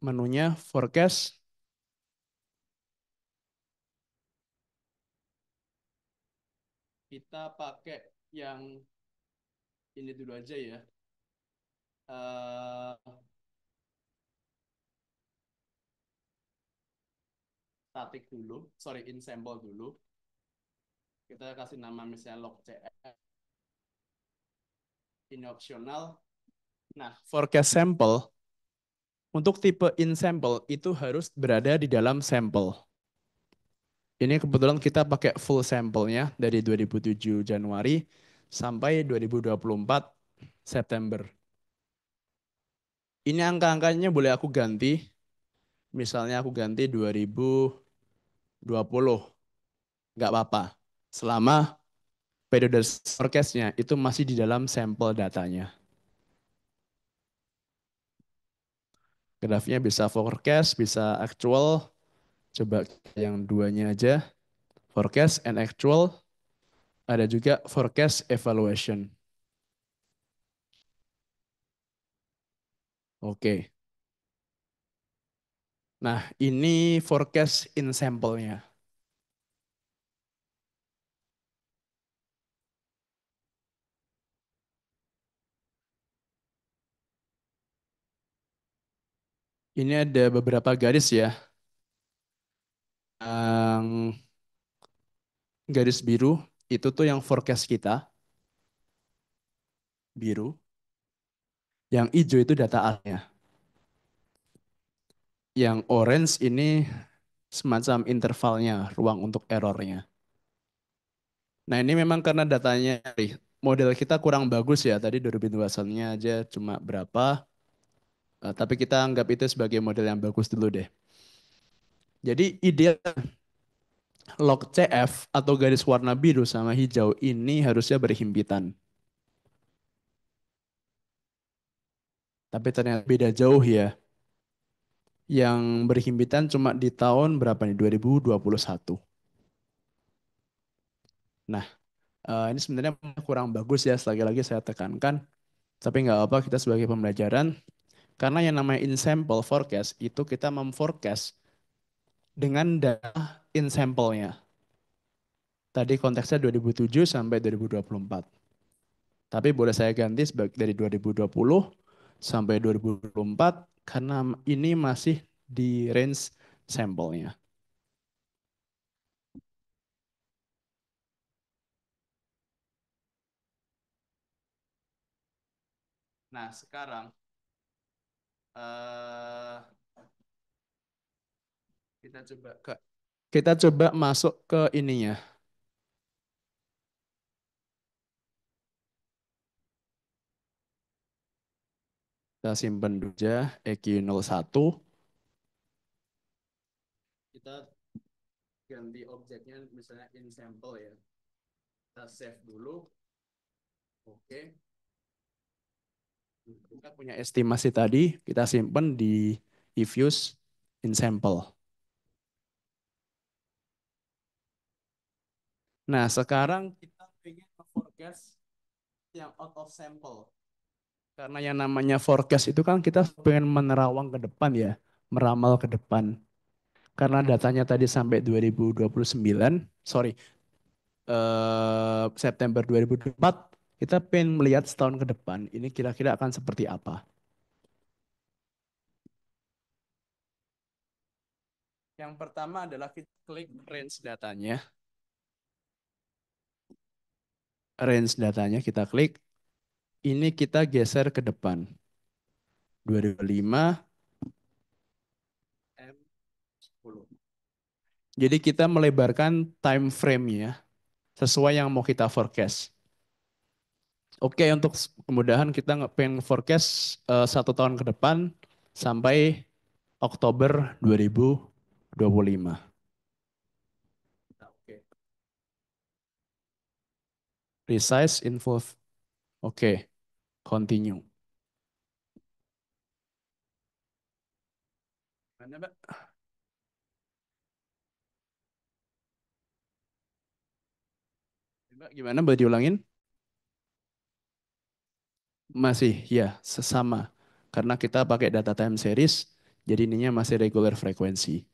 menunya forecast. Kita pakai yang ini dulu aja ya. Eh Static dulu, sorry, in sample dulu. Kita kasih nama misalnya log.cs, ini opsional. Nah, forecast sample untuk tipe in sample itu harus berada di dalam sampel. Ini kebetulan kita pakai full sampelnya dari 2007 Januari sampai 2024 September. Ini angka-angkanya boleh aku ganti. Misalnya aku ganti 2020. Nggak apa-apa. Selama periode forecastnya itu masih di dalam sampel datanya. Grafiknya bisa forecast, bisa actual. Coba yang duanya aja. Forecast and actual. Ada juga forecast evaluation. Oke. Nah, ini forecast in sample-nya. Ini ada beberapa garis ya. Yang garis biru itu tuh yang forecast kita, biru. Yang hijau itu data A-nya. Yang orange ini semacam intervalnya, ruang untuk errornya. Nah ini memang karena datanya, model kita kurang bagus ya. Tadi 2021-nya aja cuma berapa. Tapi kita anggap itu sebagai model yang bagus dulu deh. Jadi ideal log CF atau garis warna biru sama hijau ini harusnya berhimpitan. Tapi ternyata beda jauh ya. Yang berhimpitan cuma di tahun berapa nih? 2021. Nah, ini sebenarnya kurang bagus ya. Lagi-lagi saya tekankan. Tapi nggak apa, kita sebagai pembelajaran. Karena yang namanya in sample forecast itu kita memforecast dengan data in sample-nya. Tadi konteksnya 2007 sampai 2024. Tapi boleh saya ganti sebagai dari 2020 sampai 2024 karena ini masih di range sampelnya. Nah, sekarang eh kita coba ke kita coba masuk ke ininya. Kita simpen dulu aja EQ01. Kita ganti objeknya misalnya in sample ya. Kita save dulu. Oke. Kita punya estimasi tadi, kita simpen di eViews in sample. Nah, sekarang kita ingin forecast yang out of sample. Karena yang namanya forecast itu kan kita pengen menerawang ke depan ya, meramal ke depan. Karena datanya tadi sampai 2029, sorry, September 2024, kita pengen melihat setahun ke depan, ini kira-kira akan seperti apa. Yang pertama adalah kita klik range datanya. Range datanya kita klik, ini kita geser ke depan. 2005 M10. Jadi kita melebarkan time frame-nya sesuai yang mau kita forecast. Oke, untuk kemudahan kita pengen forecast 1 tahun ke depan sampai Oktober 2025. Oke. Resize info. Oke, continue. Gimana, Mbak? Mbak, gimana? Mbak diulangin? Masih, ya, sesama. Karena kita pakai data time series, jadi ininya masih regular frekuensi.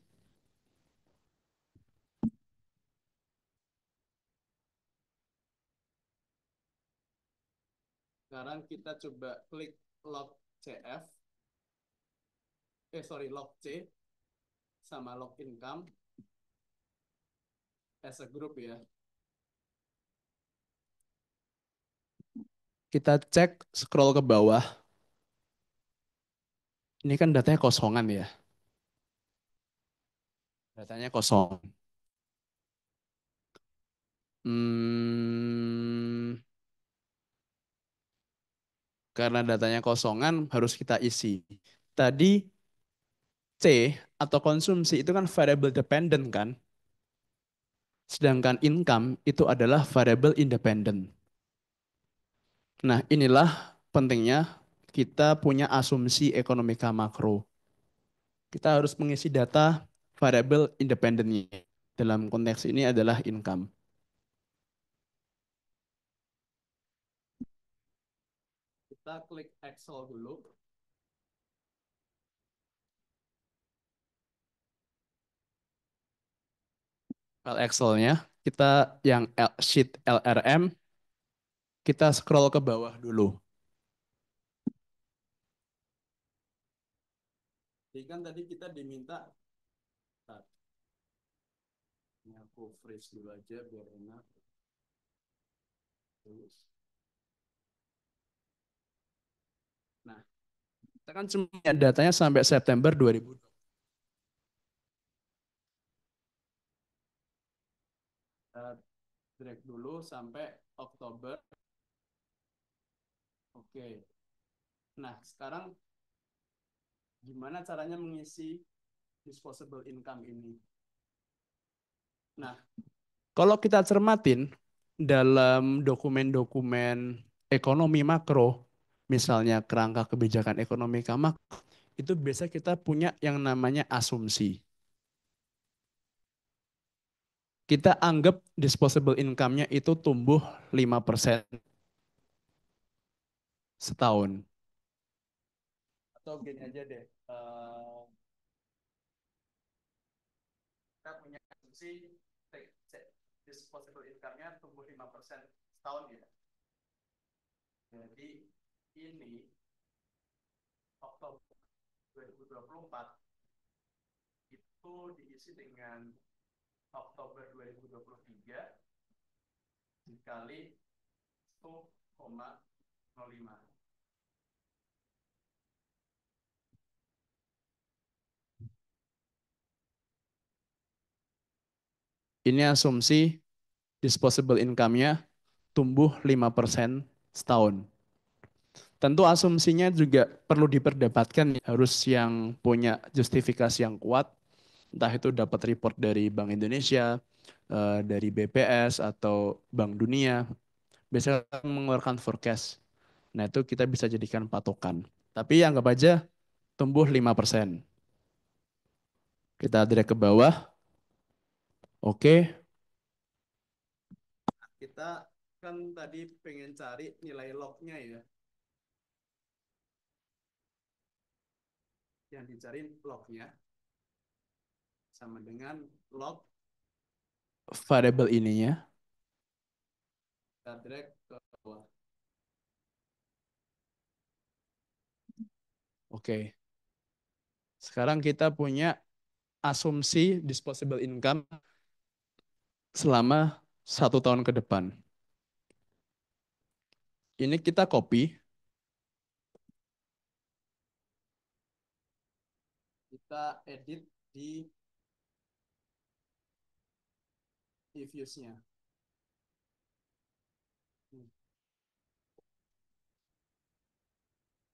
Sekarang kita coba klik log CF, sorry, log C sama log income as a group ya. Kita cek scroll ke bawah. Ini kan datanya kosongan ya. Datanya kosong. Hmm, karena datanya kosongan harus kita isi. Tadi C atau konsumsi itu kan variable dependent kan. Sedangkan income itu adalah variable independent. Nah, inilah pentingnya kita punya asumsi ekonomika makro. Kita harus mengisi data variable independennya. Dalam konteks ini adalah income. Kita klik Excel dulu. File Excel-nya, kita yang sheet LRM, kita scroll ke bawah dulu. Jadi kan tadi kita diminta, ini aku freeze dulu aja biar enak. Terus. Nah, kita kan cuma datanya sampai September 2020. Kita drag dulu sampai Oktober. Oke. Nah, sekarang gimana caranya mengisi disposable income ini. Nah, kalau kita cermatin dalam dokumen-dokumen ekonomi makro, misalnya kerangka kebijakan ekonomi makro, itu biasa kita punya yang namanya asumsi. Kita anggap disposable income-nya itu tumbuh 5% setahun. Atau gini aja deh, kita punya asumsi disposable income-nya tumbuh 5% setahun ya. Jadi ini Oktober 2024 itu diisi dengan Oktober 2023 dikali 1,05. Ini asumsi disposable income-nya tumbuh 5% setahun. Tentu asumsinya juga perlu diperdebatkan, harus yang punya justifikasi yang kuat, entah itu dapat report dari Bank Indonesia, dari BPS atau Bank Dunia, biasanya mengeluarkan forecast. Nah itu kita bisa jadikan patokan. Tapi anggap aja tumbuh 5%. Kita drag ke bawah, oke. Kita kan tadi pengen cari nilai log-nya ya. Yang dicari log-nya sama dengan log variable ininya. Kita drag ke bawah. Oke. Sekarang kita punya asumsi disposable income selama 1 tahun ke depan. Ini kita copy, kita edit di views-nya.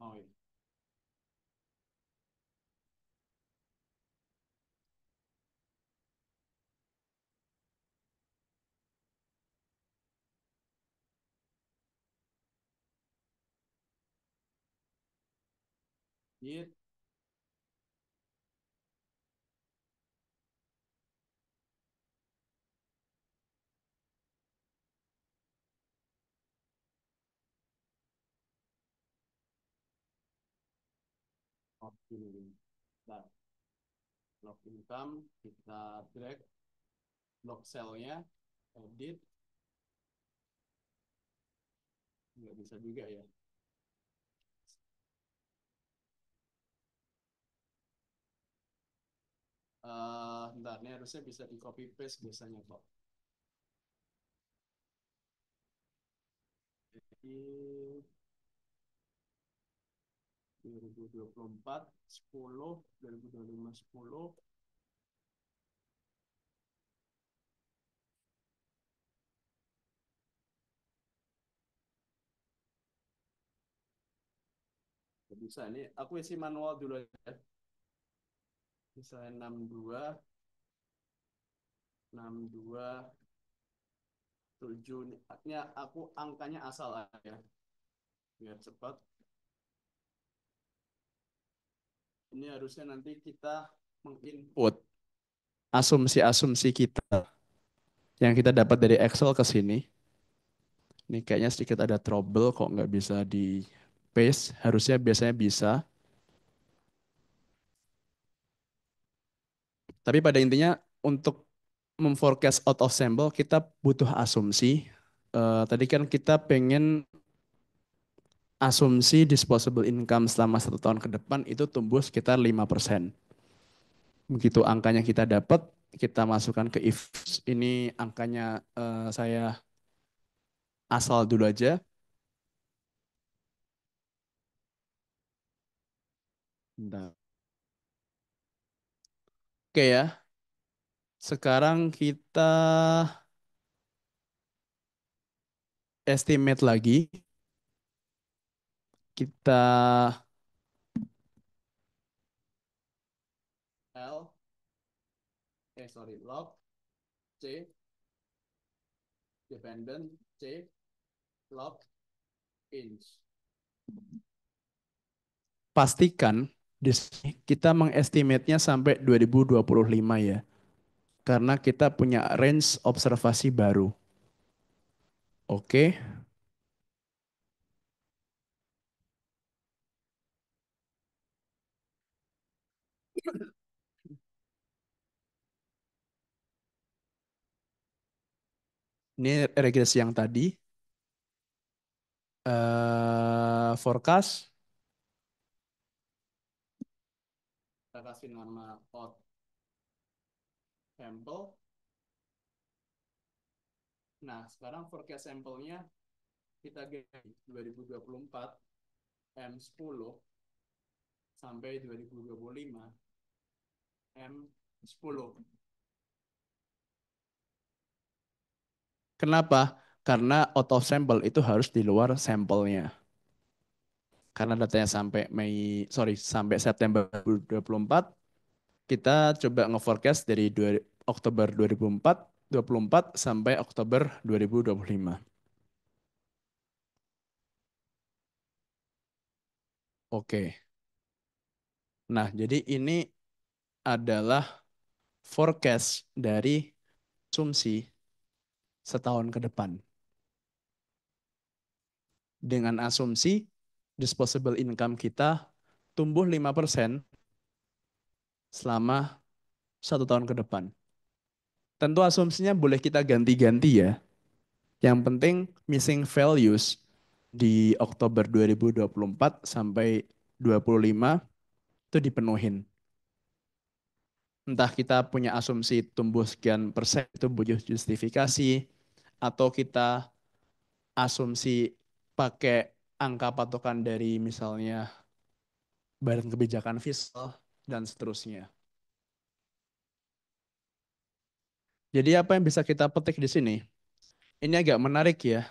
Oh, iya. Git, oh, ini. Nah, log income, kita drag log cell-nya, edit, nggak bisa juga ya. Bentar, ini harusnya bisa di copy paste biasanya kok. Jadi 2024, 10, 2025, 10, nggak bisa. Ini aku isi manual dulu ya. Misalnya 62, 62, 7. Ini aku angkanya asal aja biar cepat. Ini harusnya nanti kita menginput asumsi-asumsi kita yang kita dapat dari Excel ke sini. Ini kayaknya sedikit ada trouble kok nggak bisa di paste. Harusnya biasanya bisa. Tapi pada intinya untuk memforecast out of sample kita butuh asumsi. Tadi kan kita pengen asumsi disposable income selama 1 tahun ke depan itu tumbuh sekitar 5%. Begitu angkanya kita dapat, kita masukkan ke if. Ini angkanya saya asal dulu aja. Bentar. Oke ya, sekarang kita estimate lagi. Kita L sorry, log C dependent C log inch. Pastikan di sini kita mengestimate-nya sampai 2025 ya. Karena kita punya range observasi baru. Oke, ini regresi yang tadi. Forecast, kita kasih nama hot sample. Nah, sekarang forecast sampelnya kita ganti 2024 M10 sampai 2025 M10. Kenapa? Karena out of sample itu harus di luar sampelnya. Karena datanya sampai sampai September 2024, kita coba nge-forecast dari Oktober 2024 sampai Oktober 2025. Oke. Nah, jadi ini adalah forecast dari asumsi setahun ke depan. Dengan asumsi disposable income kita tumbuh 5% selama 1 tahun ke depan. Tentu asumsinya boleh kita ganti-ganti ya. Yang penting missing values di Oktober 2024 sampai 25 itu dipenuhin. Entah kita punya asumsi tumbuh sekian persen itu butuh justifikasi, atau kita asumsi pakai angka patokan dari misalnya Badan Kebijakan Fiskal dan seterusnya. Jadi apa yang bisa kita petik di sini? Ini agak menarik ya.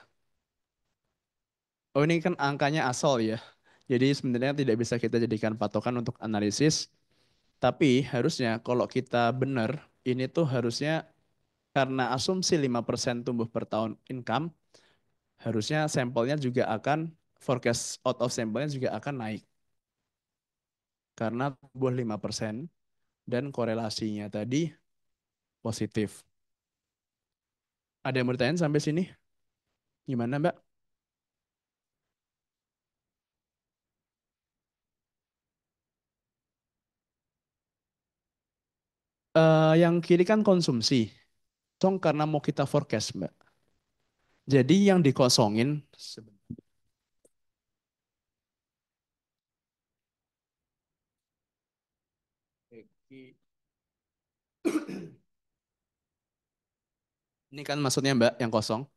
Oh, ini kan angkanya asal ya. Jadi sebenarnya tidak bisa kita jadikan patokan untuk analisis. Tapi harusnya kalau kita benar, ini tuh harusnya karena asumsi 5% tumbuh per tahun income, harusnya sampelnya juga akan, forecast out of sampelnya juga akan naik. Karena tumbuh 5% dan korelasinya tadi positif. Ada yang bertanya sampai sini? Gimana Mbak? Yang kiri kan konsumsi. Kosong karena mau kita forecast Mbak. Jadi yang dikosongin, ini kan maksudnya Mbak yang kosong.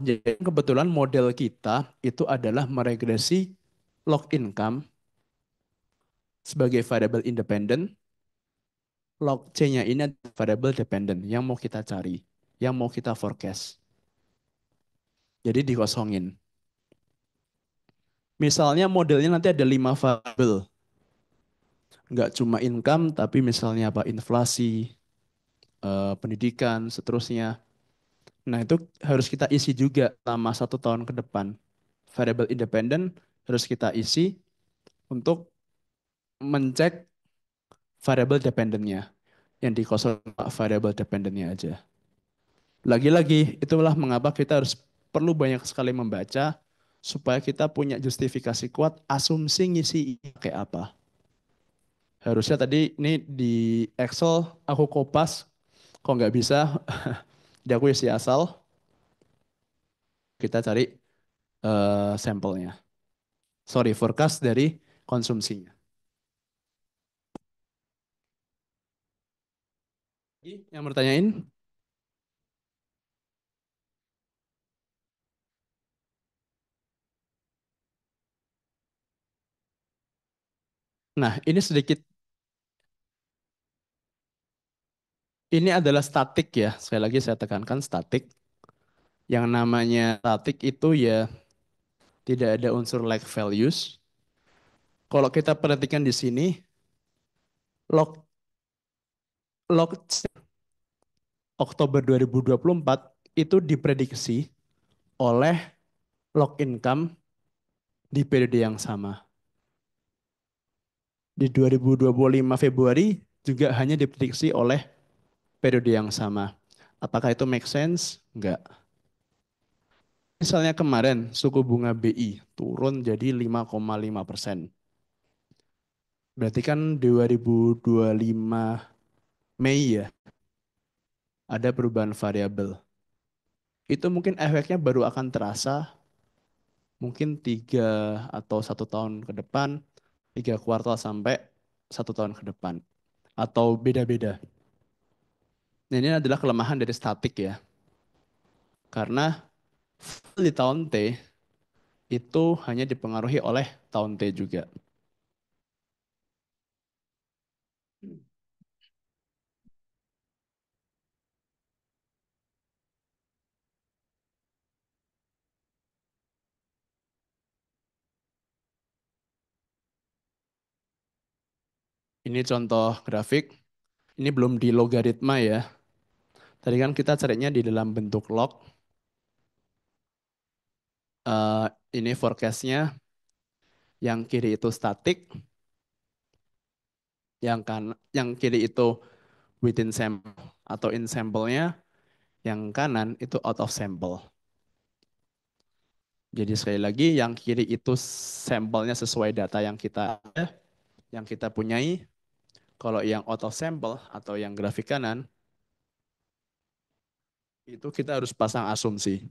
Jadi kebetulan model kita itu adalah meregresi log income sebagai variable independen, log C-nya ini adalah variable dependent yang mau kita cari, yang mau kita forecast. Jadi dikosongin. Misalnya modelnya nanti ada 5 variabel, nggak cuma income, tapi misalnya apa, inflasi, pendidikan, seterusnya. Nah itu harus kita isi juga selama 1 tahun ke depan. Variable independen harus kita isi untuk mencek variable dependennya. Yang dikosong variable dependennya aja. Lagi-lagi, itulah mengapa kita harus perlu banyak sekali membaca supaya kita punya justifikasi kuat asumsi ngisi ini kayak apa. Harusnya tadi ini di Excel aku kopas, kok nggak bisa, di aku isi asal, kita cari sampelnya. Sorry, forecast dari konsumsinya. Yang bertanyain? Nah, ini sedikit, ini adalah statik ya. Sekali lagi saya tekankan statik. Yang namanya statik itu ya tidak ada unsur like values. Kalau kita perhatikan di sini, log log Oktober 2024 itu diprediksi oleh log income di periode yang sama. Di 2025 Februari juga hanya diprediksi oleh periode yang sama. Apakah itu make sense? Enggak. Misalnya kemarin suku bunga BI turun jadi 5,5%. Berarti kan 2025 Mei ya ada perubahan variabel. Itu mungkin efeknya baru akan terasa mungkin 3 atau 1 tahun ke depan, 3 kuartal sampai 1 tahun ke depan. Atau beda-beda. Nah, ini adalah kelemahan dari statik ya. Karena di tahun T itu hanya dipengaruhi oleh tahun T juga. Ini contoh grafik. Ini belum di logaritma ya. Tadi kan kita carinya di dalam bentuk log. Eh, ini forecastnya. Yang kiri itu statik. Yang kiri itu within sample atau in sample-nya. Yang kanan itu out of sample. Jadi sekali lagi yang kiri itu sampelnya sesuai data yang kita punyai. Kalau yang out of sample atau yang grafik kanan itu kita harus pasang asumsi.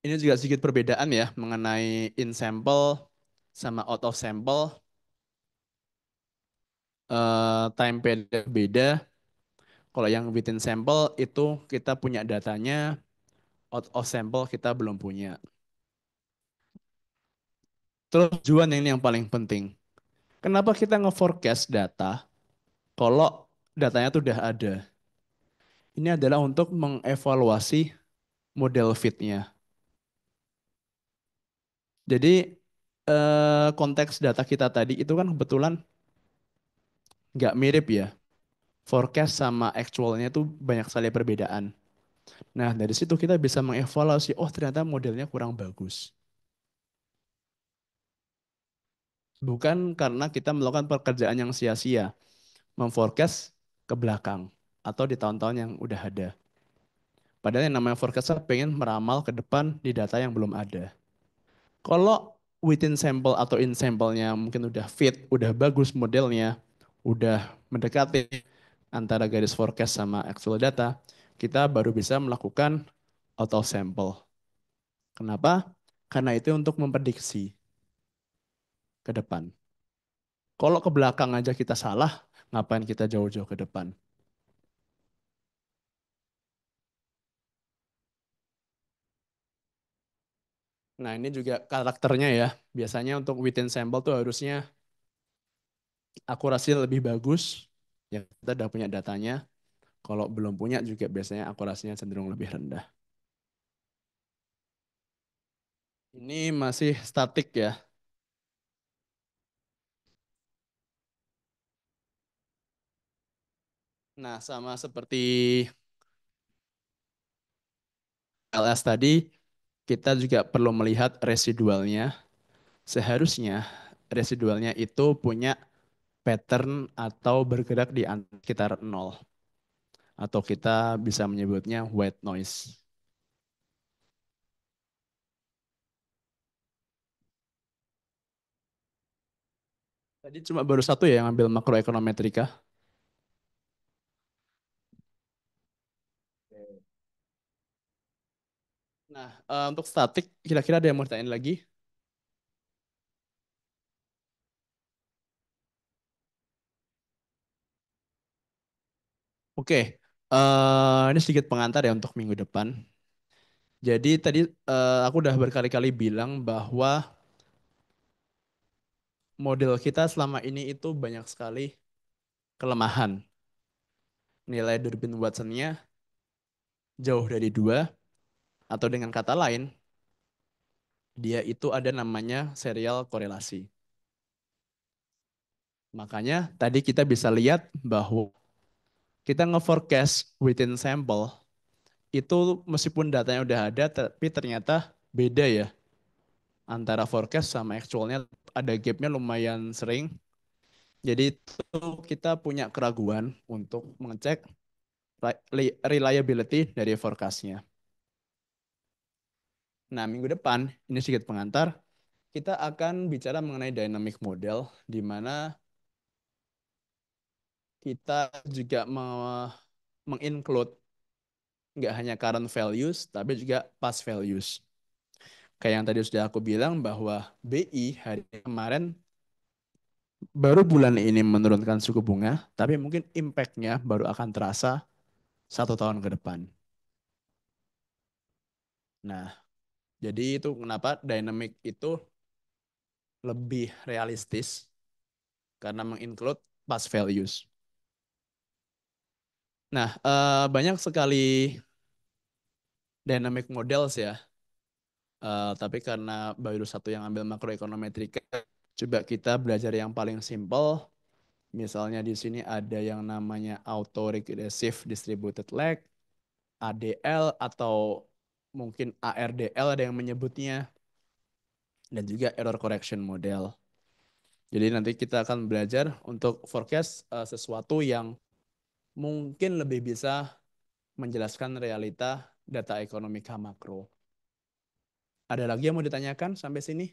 Ini juga sedikit perbedaan ya mengenai in sample sama out of sample. Time period beda. Kalau yang within sample itu kita punya datanya, out of sample kita belum punya. Terus tujuan ini yang paling penting. Kenapa kita nge-forecast data kalau datanya tuh udah ada? Ini adalah untuk mengevaluasi model fitnya. Jadi konteks data kita tadi itu kan kebetulan nggak mirip ya. Forecast sama actualnya itu banyak sekali perbedaan. Nah, dari situ kita bisa mengevaluasi, oh ternyata modelnya kurang bagus. Bukan karena kita melakukan pekerjaan yang sia-sia, memforecast ke belakang atau di tahun-tahun yang udah ada. Padahal yang namanya forecast pengen meramal ke depan di data yang belum ada. Kalau within sample atau in sample-nya mungkin udah fit, udah bagus modelnya, udah mendekati antara garis forecast sama actual data, kita baru bisa melakukan auto sample. Kenapa? Karena itu untuk memprediksi ke depan. Kalau ke belakang aja kita salah, ngapain kita jauh-jauh ke depan? Nah, ini juga karakternya ya. Biasanya untuk within sample tuh harusnya akurasi lebih bagus. Ya, kita udah punya datanya. Kalau belum punya juga biasanya akurasinya cenderung lebih rendah. Ini masih statik ya. Nah, sama seperti LS tadi, kita juga perlu melihat residualnya. Seharusnya residualnya itu punya pattern atau bergerak di sekitar nol. Atau kita bisa menyebutnya white noise. Tadi cuma baru satu ya yang ambil makroekonometrika. Nah, untuk statik, kira-kira ada yang mau ditanyain lagi? Oke, ini sedikit pengantar ya untuk minggu depan. Jadi tadi aku udah berkali-kali bilang bahwa model kita selama ini itu banyak sekali kelemahan. Nilai Durbin Watson-nya jauh dari dua, atau dengan kata lain, dia itu ada namanya serial korelasi. Makanya tadi kita bisa lihat bahwa kita nge-forecast within sample, itu meskipun datanya udah ada, tapi ternyata beda ya. Antara forecast sama actualnya ada gapnya lumayan sering. Jadi itu kita punya keraguan untuk mengecek reliability dari forecastnya. Nah, minggu depan, ini sedikit pengantar, kita akan bicara mengenai dynamic model, di mana kita juga menginclude nggak hanya current values, tapi juga past values. Kayak yang tadi sudah aku bilang bahwa BI hari kemarin baru bulan ini menurunkan suku bunga, tapi mungkin impact-nya baru akan terasa 1 tahun ke depan. Nah, jadi itu kenapa dynamic itu lebih realistis karena menginclude past values. Nah, banyak sekali dynamic models ya. Tapi karena baru satu yang ambil makroekonometrika, coba kita belajar yang paling simple. Misalnya di sini ada yang namanya autoregressive distributed lag, ADL atau mungkin ARDL ada yang menyebutnya, dan juga error correction model. Jadi nanti kita akan belajar untuk forecast sesuatu yang mungkin lebih bisa menjelaskan realita data ekonomika makro. Ada lagi yang mau ditanyakan sampai sini?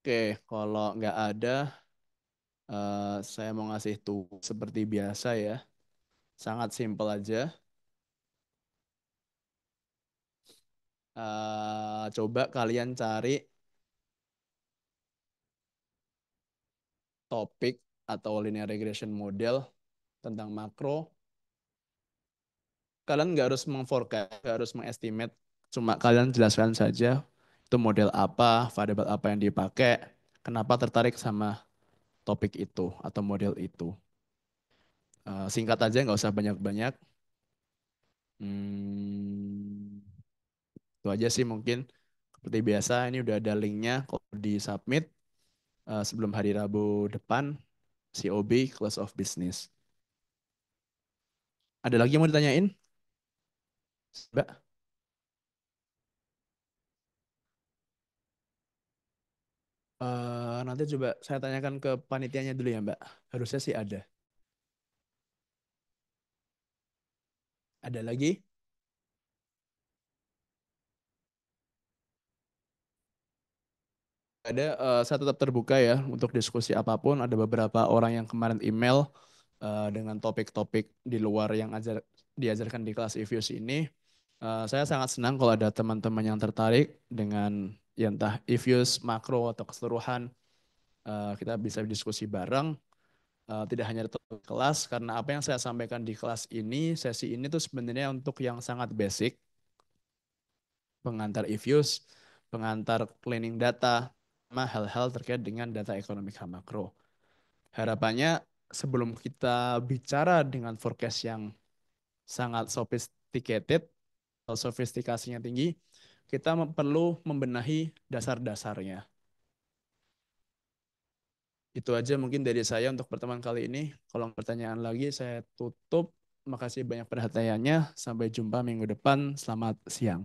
Oke, kalau nggak ada, saya mau ngasih tuh seperti biasa ya. Sangat simpel aja. Coba kalian cari topik atau linear regression model tentang makro. Kalian nggak harus mengforecast, nggak harus mengestimate. Cuma kalian jelaskan saja itu model apa, variabel apa yang dipakai, kenapa tertarik sama topik itu atau model itu. Singkat aja, nggak usah banyak-banyak. Hmm, itu aja sih mungkin. Seperti biasa, ini udah ada linknya kok di submit sebelum hari Rabu depan, COB, Close of Business. Ada lagi yang mau ditanyain? Mbak? Nanti coba saya tanyakan ke panitianya dulu ya Mbak. Harusnya sih ada. Ada lagi? Ada, saya tetap terbuka ya untuk diskusi apapun. Ada beberapa orang yang kemarin email dengan topik-topik di luar yang diajarkan di kelas Evius ini. Saya sangat senang kalau ada teman-teman yang tertarik dengan ya entah Evius makro atau keseluruhan. Kita bisa diskusi bareng. Tidak hanya di topik kelas, karena apa yang saya sampaikan di kelas ini, sesi ini tuh sebenarnya untuk yang sangat basic, pengantar Evius, pengantar cleaning data, sama hal-hal terkait dengan data ekonomi makro. Harapannya sebelum kita bicara dengan forecast yang sangat sophisticated, atau sofistikasinya tinggi, kita perlu membenahi dasar-dasarnya. Itu aja mungkin dari saya untuk pertemuan kali ini. Kalau pertanyaan lagi saya tutup. Makasih banyak perhatiannya. Sampai jumpa minggu depan. Selamat siang.